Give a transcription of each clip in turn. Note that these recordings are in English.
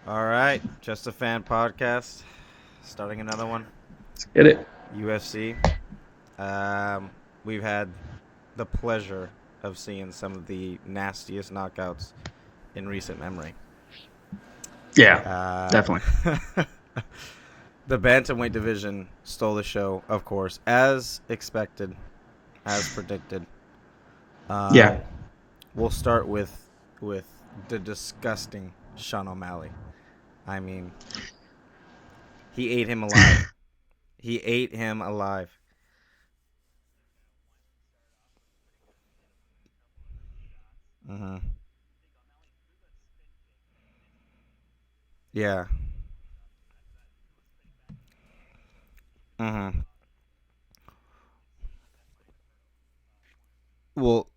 All right, Just a Fan podcast. Starting another one. Let's get it. UFC. We've had the pleasure of seeing some of the nastiest knockouts in recent memory. Yeah, Uh, definitely. the bantamweight division stole the show, of course, as expected, as predicted. Yeah. Um, we'll start with the disgusting Sean O'Malley. I mean, he ate him alive. He ate him alive. Mm-hmm. Yeah. Mm-hmm. Well,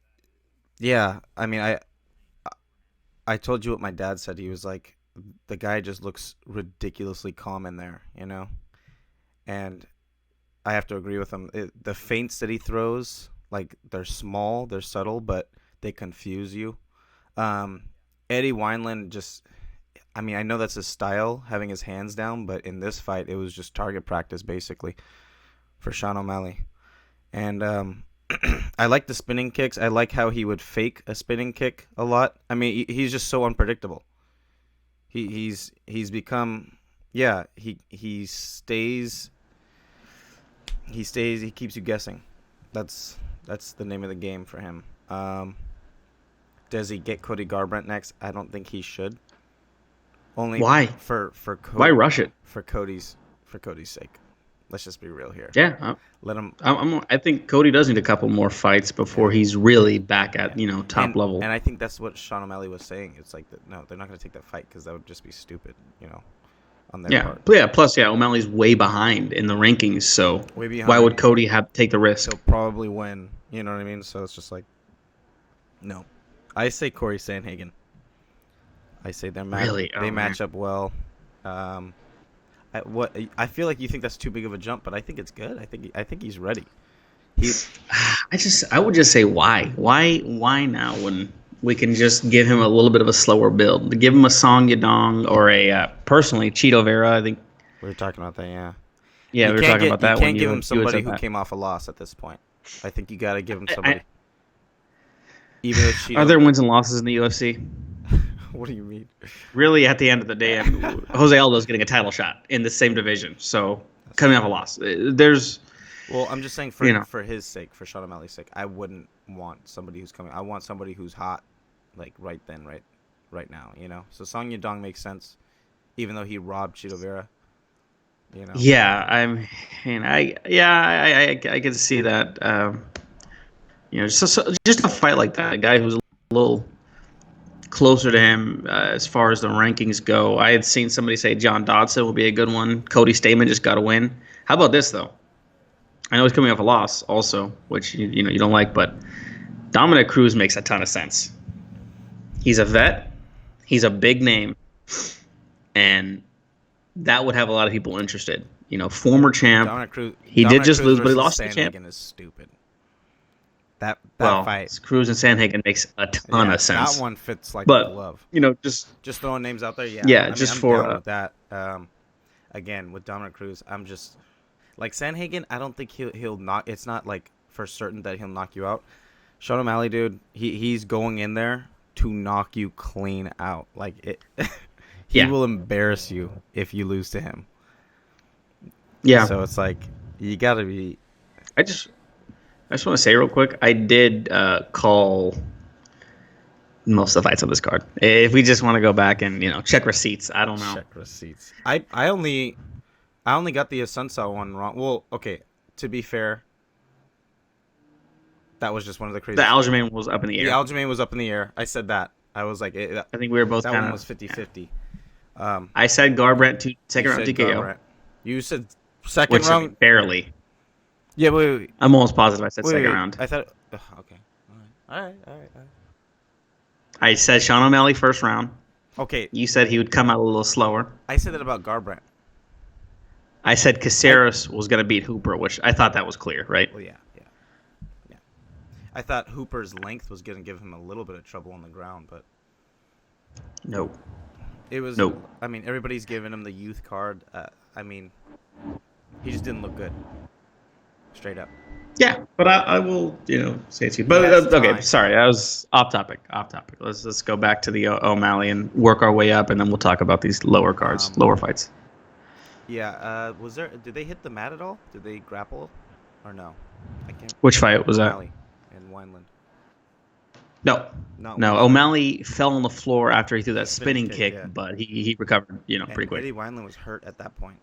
yeah. I mean, I told you what my dad said. He was like, the guy just looks ridiculously calm in there, And I have to agree with him. The feints that he throws, like they're small, they're subtle, but they confuse you. Um, Eddie Wineland just, I mean, I know that's his style, having his hands down, but in this fight, it was just target practice basically for Sean O'Malley. And I like the spinning kicks. I like how he would fake a spinning kick a lot. I mean, he's just so unpredictable. He's become, yeah. He keeps you guessing. That's the name of the game for him. Does he get Cody Garbrandt next? I don't think he should. Only Why? for Why Cody rush it? for Cody's for Cody's sake. Let's just be real here. Yeah. Let him. I think Cody does need a couple more fights Yeah. before he's really back Yeah. at top And level. and I think that's what Sean O'Malley was saying. It's like no, they're not going to take that fight because that would just be stupid, on their Yeah. part. Yeah. Plus, yeah, O'Malley's way behind in the rankings, so Way why would behind. Cody have to take the risk? He'll probably win. You know what I mean? So it's just like no. I say Corey Sandhagen. I say Really? they Oh man. match up well. Um, I feel like you think that's too big of a jump, but I think it's good. I think he's ready. He I would just say why? Why now when we can just give him a little bit of a slower build? Give him a Song Yadong or a personally Cheeto Vera. I think We were talking about that, yeah. yeah, we were talking about You that when can't give him you had somebody said who that. came off a loss at this point. I think you got to give him I, somebody. Even though Are there Cheeto, wins and losses in the UFC? what do you mean? Really, at the end of the day, I mean, Jose Aldo's getting a title shot in the same division, so That's coming off true. a loss, there's Well, I'm just saying you know, for his sake, for Sean O'Malley's sake, I wouldn't want somebody who's coming. I want somebody who's hot, like right then, right now. So Song Yadong makes sense, even though he robbed Cheeto Vera. You know. yeah, I can see that. Just a fight like that, a guy who's a little closer to him as far as the rankings go. I had seen somebody say John Dodson will be a good one. Cody Stamen just got a win. How about this though? I know he's coming off a loss also, which you don't like, but Dominic Cruz makes a ton of sense. He's a vet. He's a big name, and that would have a lot of people interested. Former champ. He did Dominic just Cruz lose, but he versus lost to the champ. Sandhagen is stupid. That Well, fight, Cruz and Sandhagen makes a ton yeah, of that sense. one fits like a But glove. just Just throwing names out there, yeah. yeah, I mean, just I'm for down with that. Again, with Dominic Cruz, I'm just like Sandhagen. I don't think he'll knock. It's not like for certain that he'll knock you out. Sean O'Malley, dude, he's going in there to knock you clean out. Like it, he yeah, will embarrass you if you lose to him. yeah. So it's like you gotta be. I just I just want to say real quick, I did call most of the fights on this card. If we just want to go back and check receipts, I don't know. Check receipts. I only got the Asunsa one wrong. Well, okay. To be fair, that was just one of the The craziest. Aljamain was up in the The air. Aljamain was up in the air. I said that. I was like, I think we were both that kind one of. was 50 Yeah. 50. I said Garbrandt to You second round said TKO, Garbrandt. You said second which I mean, round. barely. Yeah, wait. I'm almost positive I said Wait, second wait. round. I thought. Ugh, okay. All right. I said Sean O'Malley first round. Okay, You said he would come out a little slower. I said that about Garbrandt. I said I Caceres was going to beat Hooper, which I thought that was clear, right? Well, yeah. I thought Hooper's length was going to give him a little bit of trouble on the ground, but No. It was. No. I mean, everybody's giving him the youth card. I mean, he just didn't look good. Straight up. Yeah, but I will, say it's you. He But has okay, time. sorry, I was off topic. Off topic. Let's go back to the O'Malley and work our way up, and then we'll talk about these lower cards, Um, lower fights. yeah. Was there? Did they hit the mat at all? Did they grapple, or no? I can't. Which fight was that? O'Malley and Wineland. No, Not no. which fight? O'Malley fell on the floor after he threw that Spinning spinning kick. kick, Yeah. but he recovered, And pretty quick. Eddie Wineland was hurt at that point.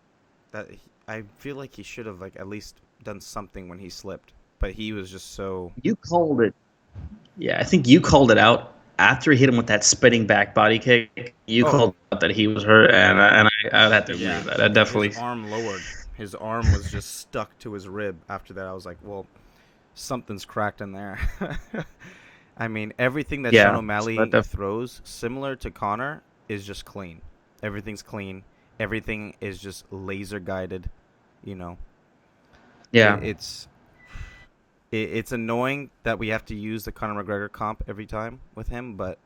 I feel like he should have like at least done something when he slipped, but he was just so. You called it. Yeah, I think you called it out after he hit him with that spinning back body kick. You Oh, called out that he was hurt, and I'd have to agree yeah. with that. I definitely. His arm lowered. His arm was just stuck to his rib. After that, I was like, well, something's cracked in there. I mean, everything that Sean Yeah, O'Malley so that throws, similar to Connor, is just clean. Everything's clean. Everything is just laser guided. You know, yeah. it's annoying that we have to use the Conor McGregor comp every time with him, but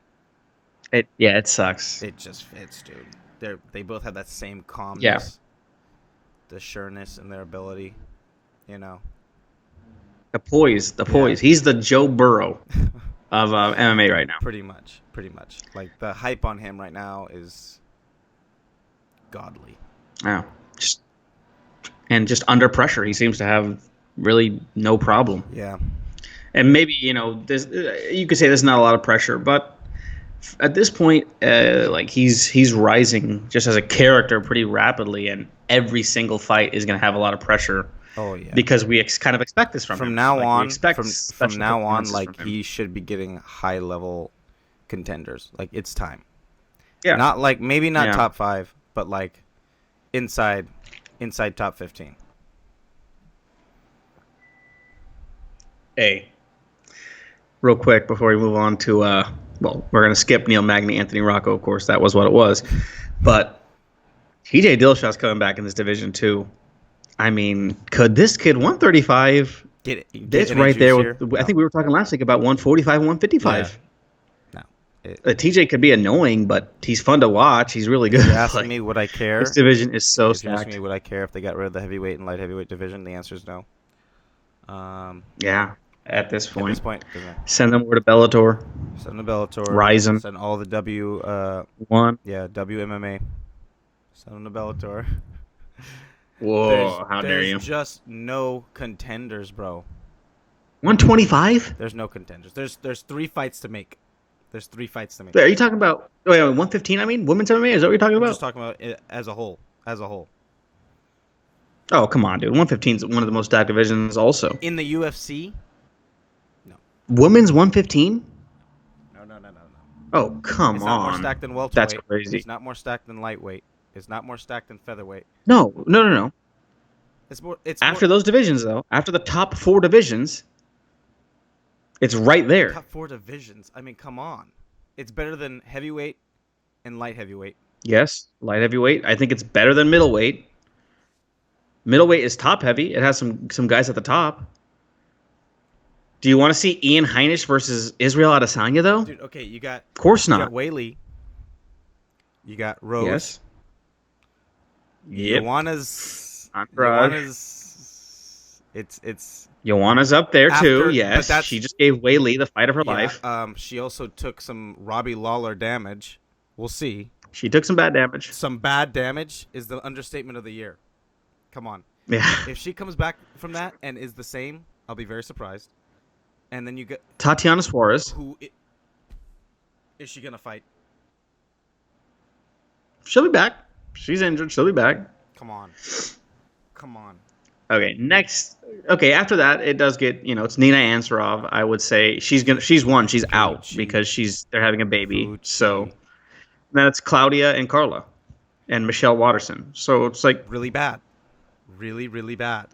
It sucks. it just fits, dude. They both have that same Yeah. calmness, the sureness in their ability. You know. The poise. Yeah. He's the Joe Burrow of MMA right now. Pretty much. Like the hype on him right now is godly. Yeah. Just under pressure, he seems to have really no problem. Yeah. And maybe this you could say there's not a lot of pressure, but at this point, like he's rising just as a character pretty rapidly, and every single fight is going to have a lot of pressure. Oh yeah. Because we kind of expect this from him. From now Like, we on, expect from special now on, performances like from him. he should be getting high level contenders. Like it's time. Yeah. Not like maybe not Yeah. top 5, but like inside top 15. Hey, real quick before we move on to we're gonna skip Neil Magny, Anthony Rocco, of course, that was what it was, but TJ Dillashaw's coming back in this division too. I mean, could this kid 135? Get It's any right there. juicier? I think we were talking last week about 145, 155. No. TJ could be annoying, but he's fun to watch. He's really good. If you ask Like, me would I care? this division is so If you ask stacked. me would I care if they got rid of the heavyweight and light heavyweight division, the answer is no. Yeah, at this At point. this point, doesn't it? Send them over to Bellator. Send the Bellator. Ryzen. Send all the One. WMMA. Send them to Bellator. Whoa, how dare you. There's just no contenders, bro. 125? There's no contenders. There's 3 fights to make. There's 3 fights to make. Are you talking about 115? I mean, women's MMA. Is that what you're talking I'm about? just talking about it as a whole. As a whole. Oh, come on, dude. 115 is one of the most stacked divisions. Also, In the UFC? No. women's 115. No. Oh, come It's on. not more stacked than welterweight. That's crazy. It's not more stacked than lightweight. It's not more stacked than featherweight. No. It's more. It's After more, those divisions, though, after the top 4 divisions, it's right there. top 4 divisions. I mean, come on. It's better than heavyweight and light heavyweight. Yes, light heavyweight. I think it's better than middleweight. Middleweight is top heavy. It has some guys at the top. Do you want to see Ian Heinisch versus Israel Adesanya, though? Dude, okay, you got. Of course You not. got Whaley. You got Rose. Yes. Yep. Entourage. It's Joanna's up there After- too. but Yes, that's- she just gave Wei Lee the fight of her yeah, life. she also took some Robbie Lawler damage. We'll see. She took some bad damage. Some bad damage is the understatement of the year. Come on. Yeah. If she comes back from that and is the same, I'll be very surprised. And then you get Tatiana Suarez. is she gonna fight? She'll be back. She's injured. She'll be back. Come on. Okay, next. Okay, after that, it does get, it's Nina Ansaroff. I would say she's won. She's out Gucci. because they're having a baby. Gucci. So then it's Claudia and Carla and Michelle Watterson. So it's like, Really bad. Really, really bad.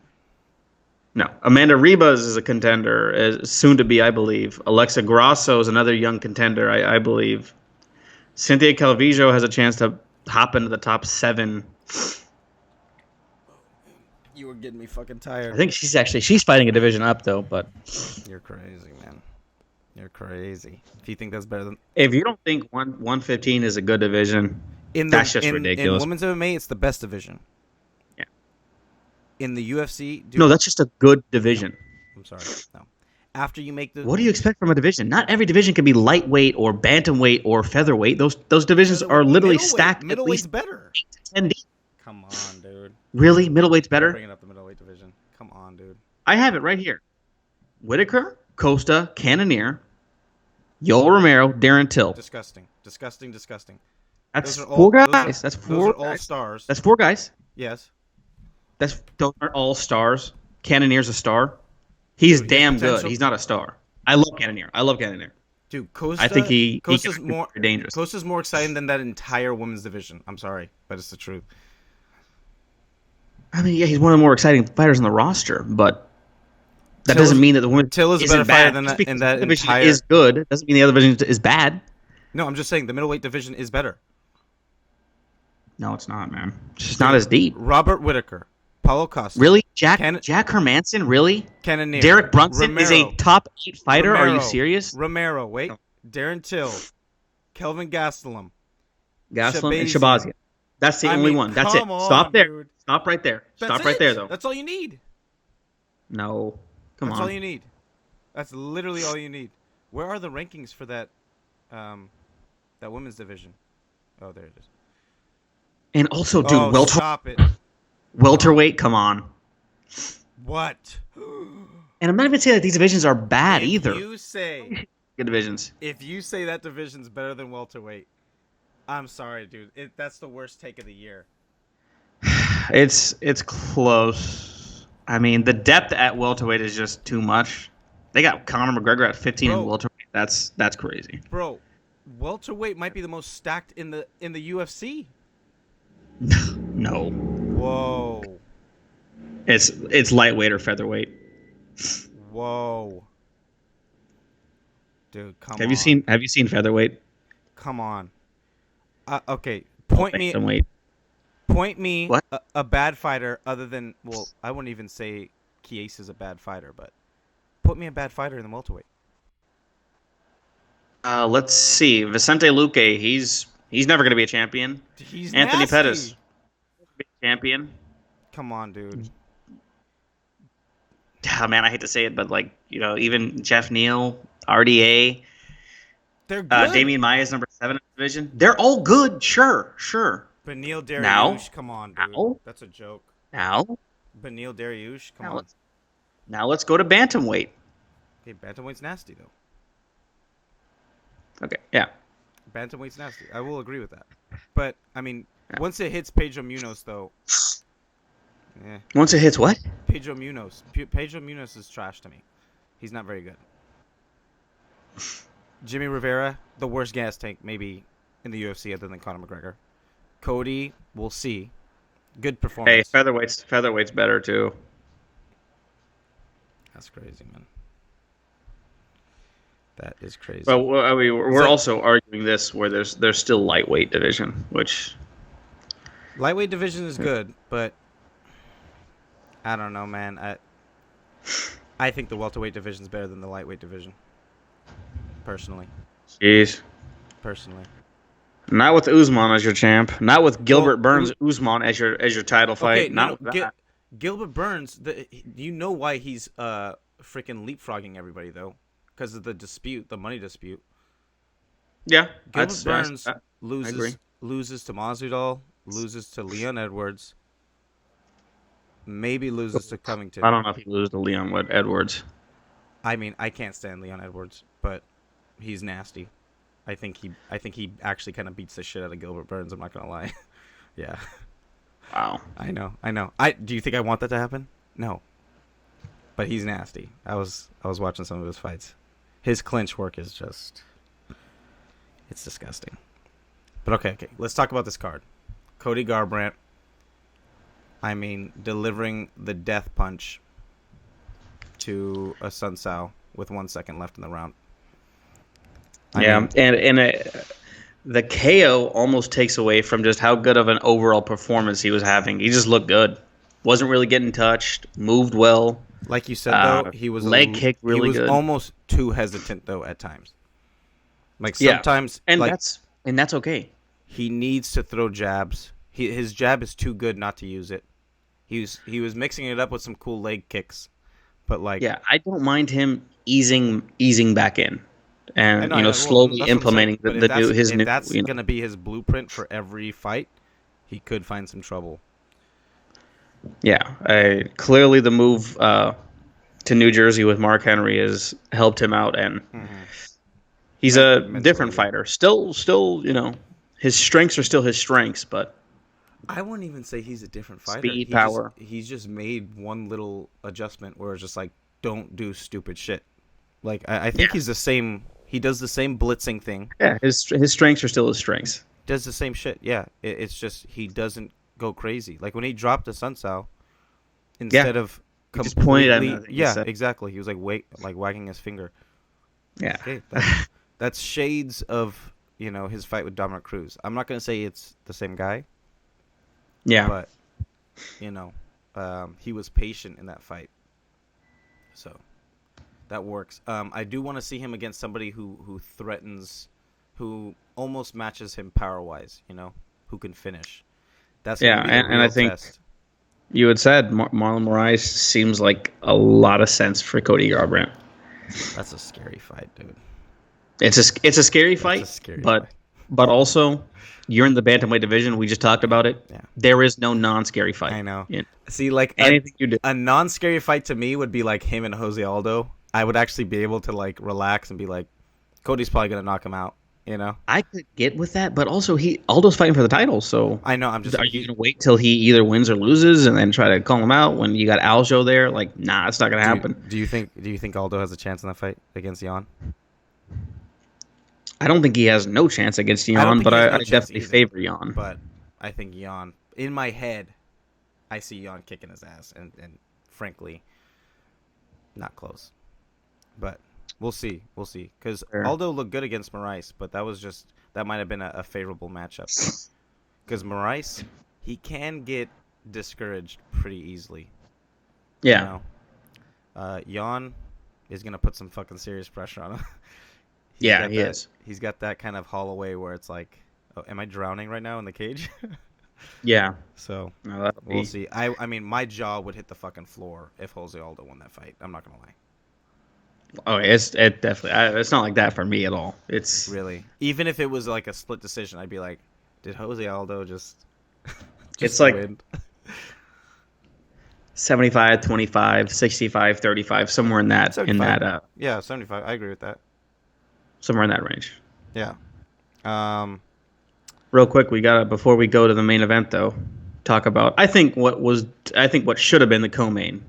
no. Amanda Ribas is a contender, soon to be, I believe. Alexa Grasso is another young contender, I believe. Cynthia Calvillo has a chance to hop into the top 7. You were getting me fucking tired. I think she's fighting a division up though. But You're crazy, man. You're crazy. If you think that's better than if you don't think 115 is a good division, In That's the just in ridiculous. women's MMA, it's the best division. Yeah. In the UFC, No, dude, that's just a good no. division. I'm sorry, no. After you make the What do you expect from a division? Not every division can be lightweight or bantamweight or featherweight. Those divisions are featherweight, literally middleweight, stacked at middleweight's least better. 8 to 10 deep. Come on, dude. Really? Middleweight's You're better? bringing up the middleweight division. Come on, dude. I have it right here. Whitaker, Costa, Cannonier, Yoel Romero, Darren Till. Disgusting, disgusting, disgusting. That's Those are four all. Those are guys. That's those are four all guys. stars. That's four guys. Yes, Those aren't all stars. Cannonier's a star. He's dude. He has damn good. potential. He's not a star. I love Cannonier. I love Cannonier. Dude, I think Costa. he Costa's can be more. very dangerous. Costa's more exciting than that entire women's division. I'm sorry, but it's the truth. I mean, yeah, he's one of the more exciting fighters on the roster, but that Till doesn't is- mean that the women Till is a isn't better fighter bad. than Just that in because that the division entire. is good doesn't mean the other division is bad. No, I'm just saying the middleweight division is better. No, it's not, man. It's just not as deep. Robert Whitaker, Paulo Costa, Really, Jack Can- Hermanson? Really? Cannonier, Derek Brunson is a Romero, top 8 fighter. Are you Romero, serious? Romero, wait, No. Darren Till, Kelvin Gastelum, Gastelum and Shabazian. Shabazian. That's the I only mean, one. That's it. come on, Stop there. dude. Stop right there. That's Stop right it. there, though. That's all you need. No. Come That's on. all you need. That's literally all you need. Where are the rankings for that that women's division? Oh, there it is. And also, dude, Oh, stop it. welterweight, come on. What? And I'm not even saying that these divisions are bad If either. you say Good divisions. if you say that division's better than welterweight, I'm sorry, dude. That's the worst take of the year. It's close. I mean, the depth at welterweight is just too much. They got Conor McGregor at 15 in Bro. welterweight. That's crazy. Bro, welterweight might be the most stacked in the UFC. No. Whoa. It's lightweight or featherweight. Whoa. Dude, come on. Have you seen featherweight? Come on. Okay, point me What? a bad fighter other than, well, I wouldn't even say Chiesa is a bad fighter, but put me a bad fighter in the welterweight. Let's see. Vicente Luque, he's never going to be a champion. He's Anthony nasty. Pettis, champion. Come on, dude. Oh, man, I hate to say it, but even Jeff Neal, RDA, They're good. Damian Maia's number 7 in the division. They're all good, sure. Benil Dariush, Now? come on, dude. Now? That's a joke. Now, Benil Dariush, come now on. let's go to bantamweight. Okay, bantamweight's nasty though. Okay, yeah. Bantamweight's nasty. I will agree with that. But I mean, Yeah. once it hits Pedro Munoz, though, yeah, Once it hits what? Pedro Munoz. Pedro Munoz is trash to me. He's not very good. Jimmy Rivera, the worst gas tank maybe in the UFC other than Conor McGregor. Cody, we'll see. Good Hey, performance. featherweight's better too. That's crazy, man. That is crazy. But I mean, we're So- also arguing this where there's still lightweight division, which Lightweight division is good, but I don't know, man. I think the welterweight division is better than the lightweight division. Personally. Personally. Not with Usman as your champ. Not with Gilbert Well, Burns Usman as your title fight. Okay, Not with that. Gilbert Burns, you know why he's freaking leapfrogging everybody, though? Because of the dispute, the money dispute. Yeah, Gilbert Burns I agree. loses to Masvidal, loses to Leon Edwards, maybe loses to Covington. I don't know if he loses to Leon Edwards. I mean, I can't stand Leon Edwards, but he's nasty. I think he actually kind of beats the shit out of Gilbert Burns. I'm not gonna lie. Yeah, Wow. I know. Do you think I want that to happen? No. But he's nasty. I was watching some of his fights. His clinch work is just, it's disgusting. But okay. Let's talk about this card. Cody Garbrandt. I mean, delivering the death punch to a Sun Tzu with 1 second left in the round. I mean, and the KO almost takes away from just how good of an overall performance he was having. He just looked good. Wasn't really getting touched. Moved well. like you said, though, he was leg kick really he was good. almost too hesitant though at times. Like Yeah. sometimes, And like that's okay. He needs to throw jabs. His jab is too good not to use it. He was mixing it up with some cool leg kicks, but like Yeah, I don't mind him easing back in, I and know, I know. Well, slowly that's what I'm saying. implementing But if that's his if new that's gonna be his blueprint for every fight, he could find some trouble. yeah. Clearly, the move to New Jersey with Mark Henry has helped him out, and Mm-hmm. he's a different Mentally, yeah. fighter. Still, his strengths are still his strengths, but I wouldn't even say he's a different fighter. speed, power. He's just made one little adjustment where it's just like, don't do stupid shit. Like I think Yeah, he's the same. He does the same blitzing thing. yeah. His strengths are still his strengths. Does the same shit. Yeah, it's just he doesn't go crazy. Like when he dropped the Sun Tzu, Yeah, instead of he just pointed at me. I completely, think he yeah, said, exactly. He was like wagging his finger. yeah, Okay, that's shades of his fight with Dominic Cruz. I'm not gonna say it's the same guy, yeah, but you know, he was patient in that fight, so that works. I do want to see him against somebody who threatens, who almost matches him power wise. Who can finish. That's gonna yeah. be the And I real think test. you had said Marlon Moraes seems like a lot of sense for Cody Garbrandt. That's a scary fight, dude. It's a scary That's a fight, scary but fight. also you're in the bantamweight division. We just talked about it. Yeah, There is no non-scary fight. I know. In See, like anything you do. a non-scary fight to me would be like him and Jose Aldo. I would actually be able to like relax and be like, Cody's probably gonna knock him out. I could get with that, but also Aldo's fighting for the title, so I know. I'm just are saying you gonna wait till he either wins or loses and then try to call him out when you got Aljo there? Like, nah, it's not gonna happen. do you think Aldo has a chance in that fight against Jan? I don't think he has no chance against I don't Jan, think but he has I no chance definitely either. favor Jan. But I think Jan, in my head, I see Jan kicking his ass, and frankly, not close. But we'll see. We'll see. Because Fair. Aldo looked good against Moraes, but that might have been a favorable matchup. Because Moraes, he can get discouraged pretty easily. You Yeah, know, Jan is gonna put some fucking serious pressure on him. yeah, he is. He's got that kind of Holloway where it's like, oh, am I drowning right now in the cage? Yeah, So no, that'll we'll be. see. I mean, my jaw would hit the fucking floor if Jose Aldo won that fight. I'm not gonna lie. Oh, it definitely. It's not like that for me at all. It's Really, even if it was like a split decision, I'd be like, did Jose Aldo just it's like win? 75-25, 65-35, somewhere in that 75. Yeah, 75. I agree with that. somewhere in that range. Yeah. Um. Real quick, we got to before we go to the main event though, talk about I think what should have been the co-main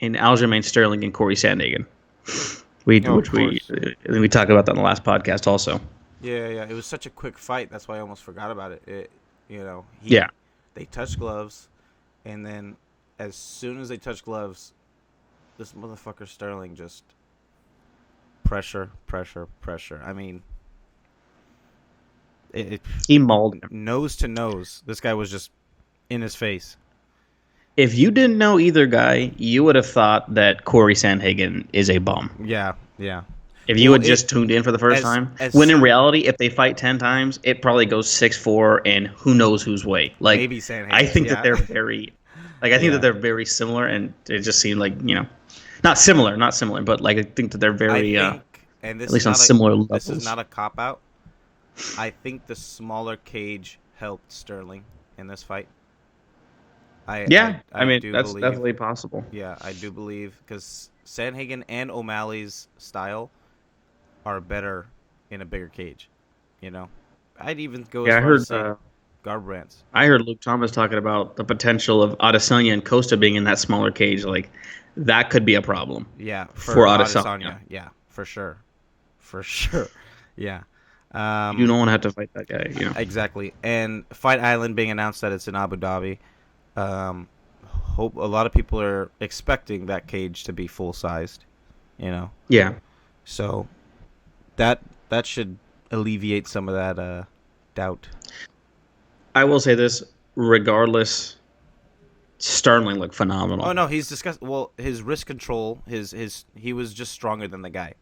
in Aljamain Sterling and Corey Sandhagen. Oh, of Which course. we talked about that in the last podcast also. Yeah, yeah. It was such a quick fight. That's why I almost forgot about it. Yeah. They touched gloves, and then as soon as they touched gloves, this motherfucker Sterling just pressure, pressure, pressure. I mean, it He mauled him. nose to nose. This guy was just in his face. If you didn't know either guy, you would have thought that Corey Sandhagen is a bum. Yeah, yeah. If you Well, had just tuned in for the first as- time, as when in soon- reality, if they fight 10 times, it probably goes 6-4 and who knows whose way. Like, Maybe Sandhagen. I think yeah. that they're very, like, I think Yeah. that they're very similar, and it just seemed like, not similar, but like, I think that they're very, I think, and this at least is on not similar This is levels. not a cop out. I think the smaller cage helped Sterling in this fight. I mean, do that's believe, definitely possible. Yeah, I do believe because Sandhagen and O'Malley's style are better in a bigger cage. I'd even go as Yeah, far as say Garbrandt's. I heard Luke Thomas talking about the potential of Adesanya and Costa being in that smaller cage. Like, that could be a problem. Yeah, For Adesanya. Yeah, for sure, for sure. Yeah. You don't want to have to fight that guy. Exactly. And Fight Island being announced that it's in Abu Dhabi. Hope a lot of people are expecting that cage to be full sized. Yeah. So that should alleviate some of that doubt. I will say this, regardless, Sterling looked phenomenal. Oh no, he's discussed. Well, his wrist control, he was just stronger than the guy,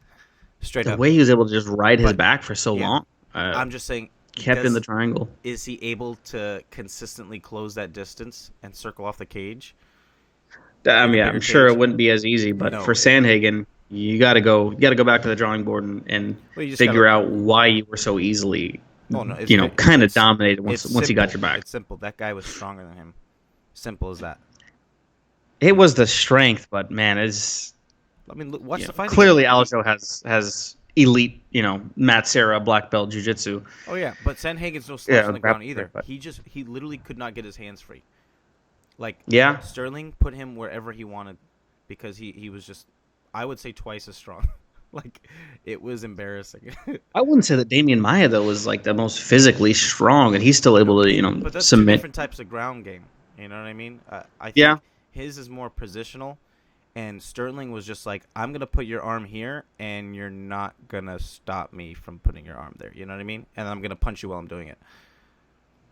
straight The up. way he was able to just ride his But- back for so yeah. long. I'm just saying, kept in the triangle. Is he able to consistently close that distance and circle off the cage I in a mean, bigger I'm sure it cage? wouldn't be as easy, but for No. Sandhagen, you got to go back to the drawing board and Well, you just figure gotta. out why you were so easily, Oh no, kind of dominated it's once you got simple. your back. It's simple. That guy was stronger than him. Simple as that. It You know. was the strength, but man, it's I mean, look, watch the fight again. clearly Aljo has elite, Matt Serra black belt jiu-jitsu. Oh yeah, but Sanhagen's no slouch Yeah, on the ground there, either. but He literally could not get his hands free. Like yeah, Sterling put him wherever he wanted because he was just, I would say, twice as strong. Like it was embarrassing. I wouldn't say that Damian Maia though was like the most physically strong, and he's still able to But that's two submit. different types of ground game. You know what I mean? I think Yeah, his is more positional, and Sterling was just like, I'm gonna put your arm here, and you're not gonna stop me from putting your arm there. You know what I mean? And I'm gonna punch you while I'm doing it.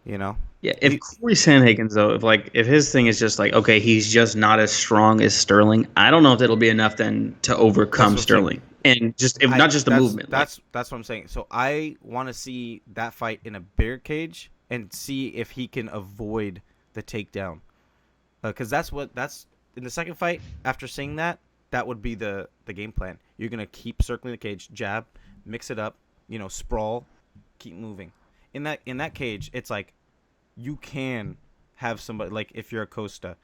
You know? yeah. If Corey Sandhagen's though, if his thing is just like okay, he's just not as strong as Sterling, I don't know if that'll be enough then to That's overcome what I'm saying. Sterling, and just if not just the movement. That's what I'm saying. So I want to see that fight in a bigger cage and see if he can avoid the takedown. Because that's in the second fight. After seeing that, that would be the game plan. You're gonna keep circling the cage, jab, mix it up, sprawl, keep moving. In that cage, it's like you can have somebody like if you're a Costa,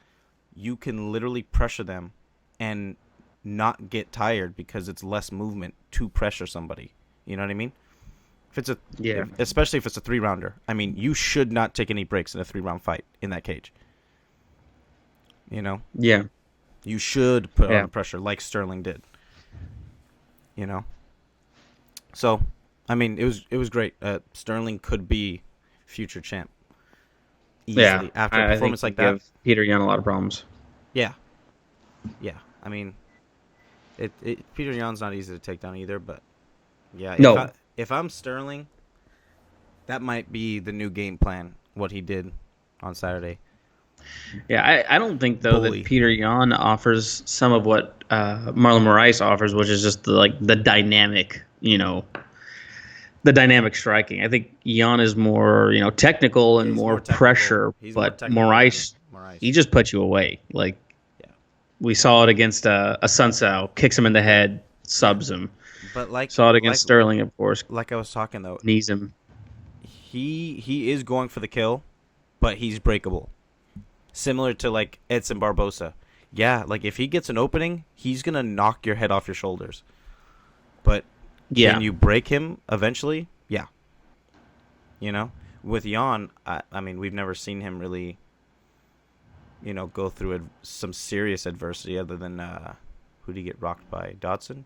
you can literally pressure them and not get tired because it's less movement to pressure somebody. You know what I mean? If it's Yeah. especially if it's a 3-rounder. I mean, you should not take any breaks in a 3-round fight in that cage. You know, Yeah. you should put Yeah. on pressure like Sterling did. You know, so I mean, it was great. Sterling could be future champ Yeah. easily after a I think performance like he'd that. give Peter Yan a lot of problems. Yeah, yeah. I mean, Peter Yan's not easy to take down either, but yeah, No. if I'm Sterling, that might be the new game plan. What he did on Saturday. Yeah, I don't think though Bully. that Peter Yan offers some of what Marlon Moraes offers, which is just the dynamic, the dynamic striking. I think Yan is more, technical and He's more technical. pressure, He's more but technical Moraes, than Moraes. he just puts you away. Like Yeah. we saw it against a Sun Tzu, kicks him in the head, subs him. But Saw it against Sterling, of course, like I was talking though, knees him. he is going for the kill, but he's breakable. Similar to like Edson Barbosa. Yeah, like if he gets an opening, he's gonna knock your head off your shoulders. But Yeah, can you break him eventually? Yeah. With Jan, I mean, we've never seen him really, go through some serious adversity other than who did he get rocked by? Dodson?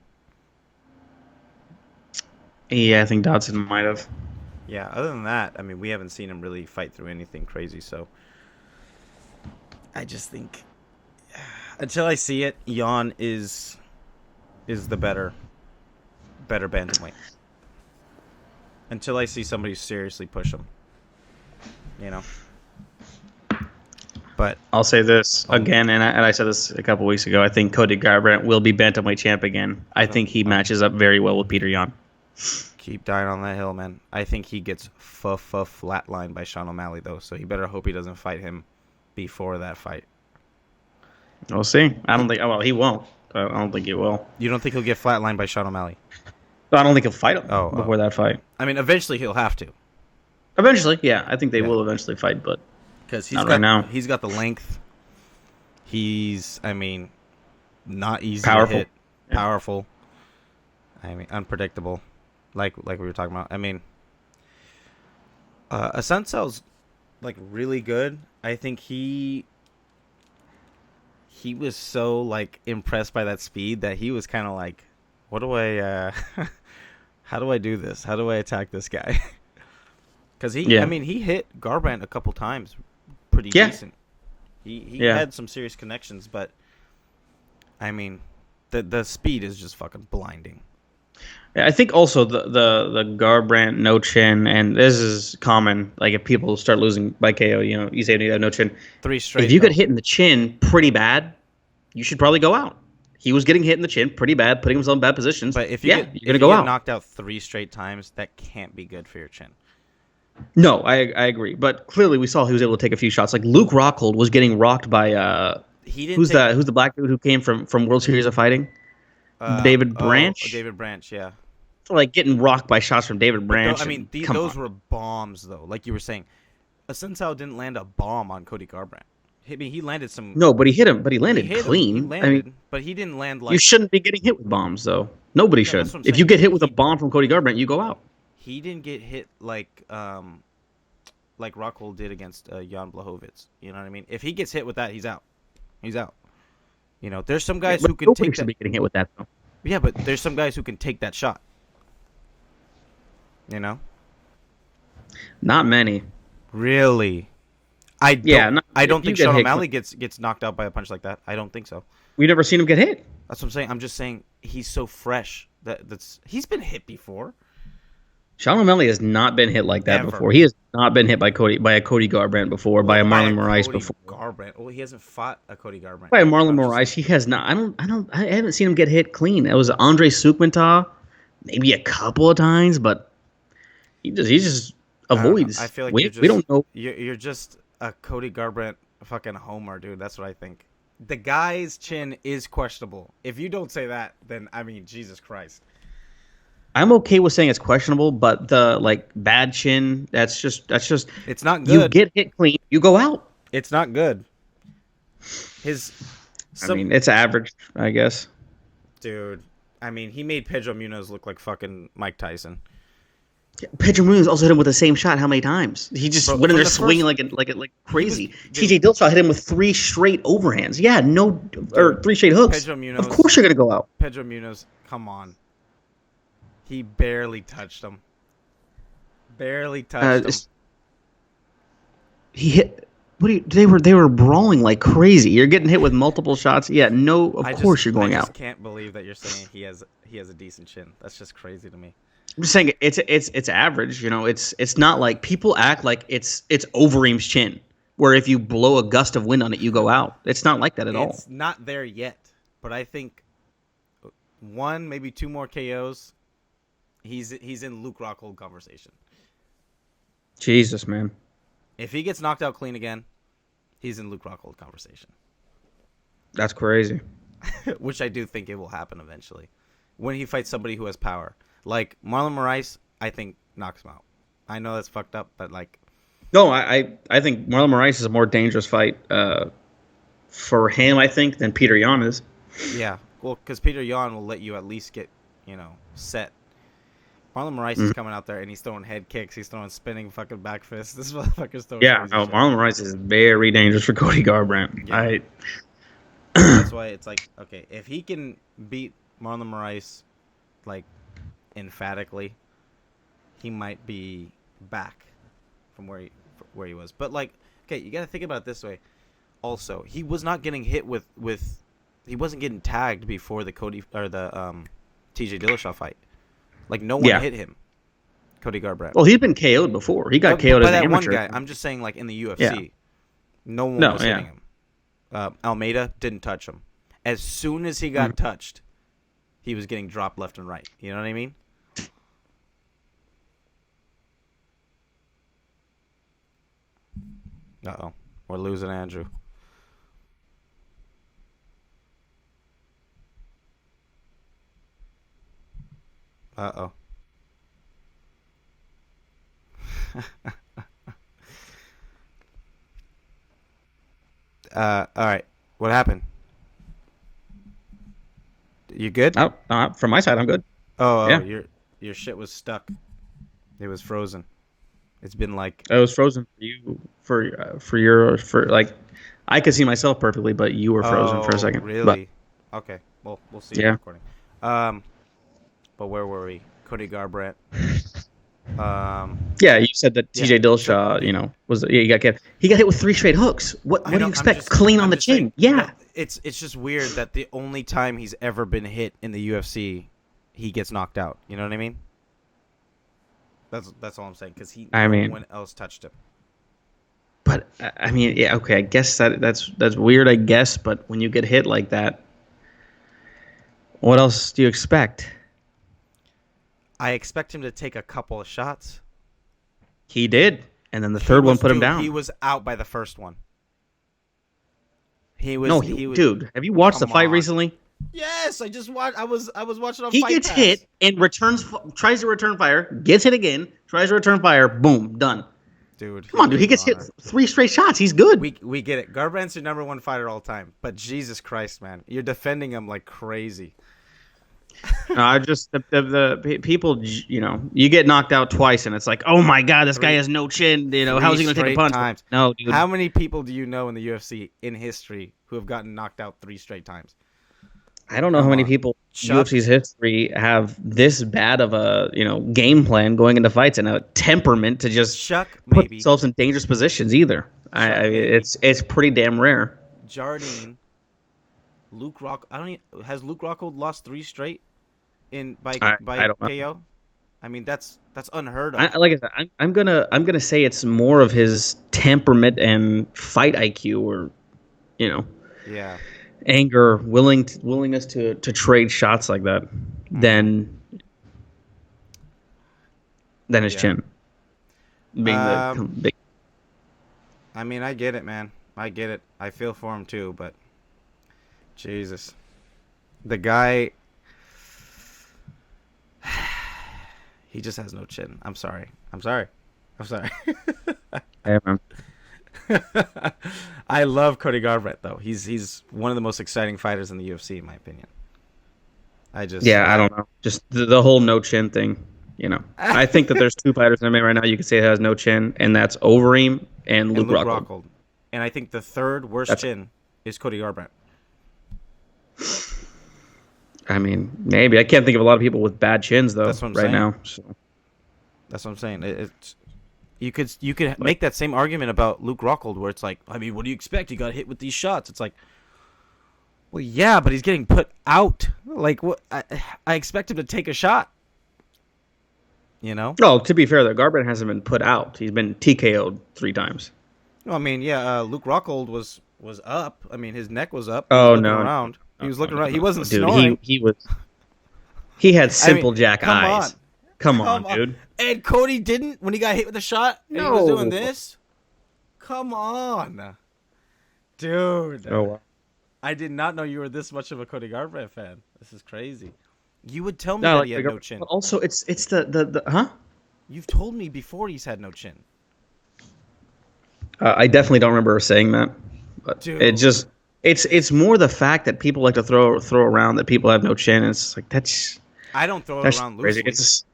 yeah, I think Dodson might have. Yeah, other than that, I mean, we haven't seen him really fight through anything crazy, so I just think until I see it, Jan is the better bantamweight. Until I see somebody seriously push him, you know. But I'll say this again, and I said this a couple weeks ago. I think Cody Garbrandt will be bantamweight champ again. I think he matches up very well with Peter Yan. keep dying on that hill, man. I think he gets flatlined by Sean O'Malley though, so he better hope he doesn't fight him before that fight. We'll see. I don't think. Well, he won't. I don't think he will. You don't think he'll get flatlined by Sean O'Malley? I don't think he'll fight him Oh, before that fight. I mean, eventually he'll have to. Eventually, yeah. I think they will eventually fight, but Because Not right now. he's got the length. He's, I mean, not easy Powerful. to hit. Yeah. Powerful. I mean, unpredictable. Like we were talking about. I mean, Asensio's like really good. I think he was so like impressed by that speed that he was kind of like, what do I how do I do this? How do I attack this guy? Because I mean, he hit Garbrandt a couple times, pretty decent. He had some serious connections, but I mean, the speed is just fucking blinding. Yeah, I think also the Garbrandt no chin, and this is common. Like if people start losing by KO, you say you have no chin. 3 straight. If you get hit in the chin pretty bad, you should probably go out. He was getting hit in the chin pretty bad, putting himself in bad positions. But if you're you gonna go get out. knocked out 3 straight times, that can't be good for your chin. No, I agree, but clearly we saw he was able to take a few shots. Like Luke Rockhold was getting rocked by He didn't take who's the black dude who came from World Series of Fighting? David Branch. David Branch, yeah. Like getting rocked by shots from David But though, I Branch, mean, and come those on. were bombs though. Like you were saying, Asensio didn't land a bomb on Cody Garbrandt. I mean, he landed some. No, but he hit him, but he He landed hit him. He clean. I mean, landed, but he didn't land you like. shouldn't be getting hit with bombs, though. Nobody Yeah, that's should. what I'm If you saying. get hit with a bomb from Cody Garbrandt, you go out. He didn't get hit like Rockhold did against Jan Blachowicz. You know what I mean? If he gets hit with that, he's out. He's out. You know, there's some Yeah, guys but who can nobody take should that. be getting hit with that, though. Yeah, but there's some guys who can take that shot. You know? Not many. Really? I Yeah, don't. not, I don't if you think get Sean hit, O'Malley gets knocked out by a punch like that. I don't think so. we've never seen him get hit. That's what I'm saying. I'm just saying he's so fresh that's he's been hit before. Sean O'Malley has not been hit like that Ever. before. He has not been hit by a Cody Garbrandt before, by a By Marlon Moraes Cody before. Garbrandt. Well, he hasn't fought a Cody Garbrandt By a yet. Marlon I'm just Moraes, saying. he has not. I haven't seen him get hit clean. It was Andre Sukmantah, maybe a couple of times, but he just I don't know. avoids. I feel like We don't know. you're just a Cody Garbrandt fucking homer, dude. That's what I think. The guy's chin is questionable. If you don't say that, then I mean, Jesus Christ. I'm okay with saying it's questionable, but the like bad chin, that's just It's not you good. get hit clean, you go out. It's not good. His I mean, it's average, I guess. dude. I mean, he made Pedro Munoz look like fucking Mike Tyson. Pedro Munoz also hit him with the same shot. How many times? He just Bro, went in from there the swinging like crazy. TJ Dillashaw hit him with 3 straight overhands. Yeah, no, or 3 straight hooks. Pedro Munoz. Of course you're gonna go out. Pedro Munoz, come on. He barely touched him. Barely touched him. He hit. What do you? They were brawling like crazy. You're getting hit with multiple shots. Yeah, no. Of course you're going I just out. can't believe that you're saying he has a decent chin. That's just crazy to me. I'm just saying it's average. You know, it's not like people act like it's Overeem's chin, where if you blow a gust of wind on it, you go out. It's not like that at all. It's not there yet, but I think one, maybe 2 more KOs. He's in Luke Rockhold conversation. Jesus, man. If he gets knocked out clean again, he's in Luke Rockhold conversation. That's crazy. Which I do think it will happen eventually. When he fights somebody who has power. Like Marlon Moraes, I think knocks him out. I know that's fucked up, but like... No, I think Marlon Moraes is a more dangerous fight for him, I think, than Peter Yan is. Yeah, well, because Peter Yan will let you at least get, set. Marlon Moraes is coming out there and he's throwing head kicks. He's throwing spinning fucking back fists. This motherfucker's throwing crazy shit. Marlon Moraes is very dangerous for Cody Garbrandt. Yeah. That's why it's like, okay, if he can beat Marlon Moraes, like, emphatically, he might be back from where he was. But, like, okay, you got to think about it this way. Also, he was not getting hit with he wasn't getting tagged before the Cody or the TJ Dillashaw fight. Like, no one hit him. Cody Garbrandt. Well, he's been KO'd before. He got KO'd as an amateur. One guy. I'm just saying, like, in the UFC, Yeah. no one was hitting him. Almeida didn't touch him. As soon as he got touched, he was getting dropped left and right. You know what I mean? Uh-oh. We're losing Andrew. Uh-oh. All right. What happened? You good? Oh, from my side, I'm good. Oh, Yeah. your shit was stuck. It was frozen. It's been like I was frozen for you for like I could see myself perfectly, but you were frozen for a second. Really? Okay. Well, we'll see. Yeah. Recording. But where were we? Cody Garbrandt. Yeah, you said that Yeah. TJ Dillashaw, he got hit with 3 straight hooks. What do you expect? Clean on the chin. Yeah. It's just weird that the only time he's ever been hit in the UFC, he gets knocked out. You know what I mean? That's all I'm saying, because no one else touched him. But I mean, yeah, okay. I guess that's weird. I guess, but when you get hit like that, what else do you expect? I expect him to take a couple of shots. He did, and then the He third one was put him dude. He down. was out by the first one. He was No, he was. dude, have you watched the Come fight on. recently? Yes, I just watched. I was watching on He Fight gets Pass. hit and tries to return fire, gets hit again, tries to return fire, boom, done. Dude, Come on, dude, he was gets on hit her. 3 straight shots. He's good. We get it. Garbrandt's your number one fighter all time, but Jesus Christ, man, you're defending him like crazy. No, I just the people, you get knocked out twice, and it's like, oh my god, this guy Three has no chin. How three is he going to take a straight punch? times. No, dude. How many people do you know in the UFC in history who have gotten knocked out 3 straight times? I don't know how Come many on, people in Chuck. UFC's history have this bad of a game plan going into fights and a temperament to just Chuck put maybe. themselves in dangerous positions either. Chuck maybe. It's pretty damn rare. Jardine. Luke Rock. I don't. Has Luke Rockhold lost 3 straight in by I don't know. KO? I mean that's unheard of. Like I said, I'm gonna say it's more of his temperament and fight IQ, or you know, Yeah. anger, willingness to trade shots like that, than his Yeah. chin being the Um. big. I mean, I get it, man. I get it. I feel for him too, but Jesus, the guy. He just has no chin. I'm sorry. I'm sorry. I'm sorry. Yeah, man. I love Cody Garbrandt though. He's one of the most exciting fighters in the UFC, in my opinion. Yeah, I don't know. Just the whole no chin thing. I think that there's two fighters in MMA right now you could say that has no chin, and that's Overeem and Luke Rockhold. Rockhold. And I think the third worst chin is Cody Garbrandt. I mean, maybe I can't think of a lot of people with bad chins though That's what I'm right saying. now. So. That's what I'm saying. It's you could make that same argument about Luke Rockhold, where it's like, I mean, what do you expect? He got hit with these shots. It's like, well, yeah, but he's getting put out. Like, what? I expect him to take a shot. You know? Oh, to be fair, though, Garbrandt hasn't been put out. He's been TKO'd 3 times. No, I mean, yeah, Luke Rockhold was up. I mean, his neck was up. He Oh was looking no, around. He was looking around. He wasn't dude. snoring. He had simple jack come eyes. on. Come on, dude. And Cody didn't when he got hit with a shot. And he was No. doing this. Come on, dude. Oh wow. I did not know you were this much of a Cody Garbrandt fan. This is crazy. You would tell me No, that like, he had no chin. but also, it's the huh? You've told me before he's had no chin. I definitely don't remember saying that, but Dude. it's more the fact that people like to throw around that people have no chin. And it's like that's I don't throw it that's around crazy. loosely.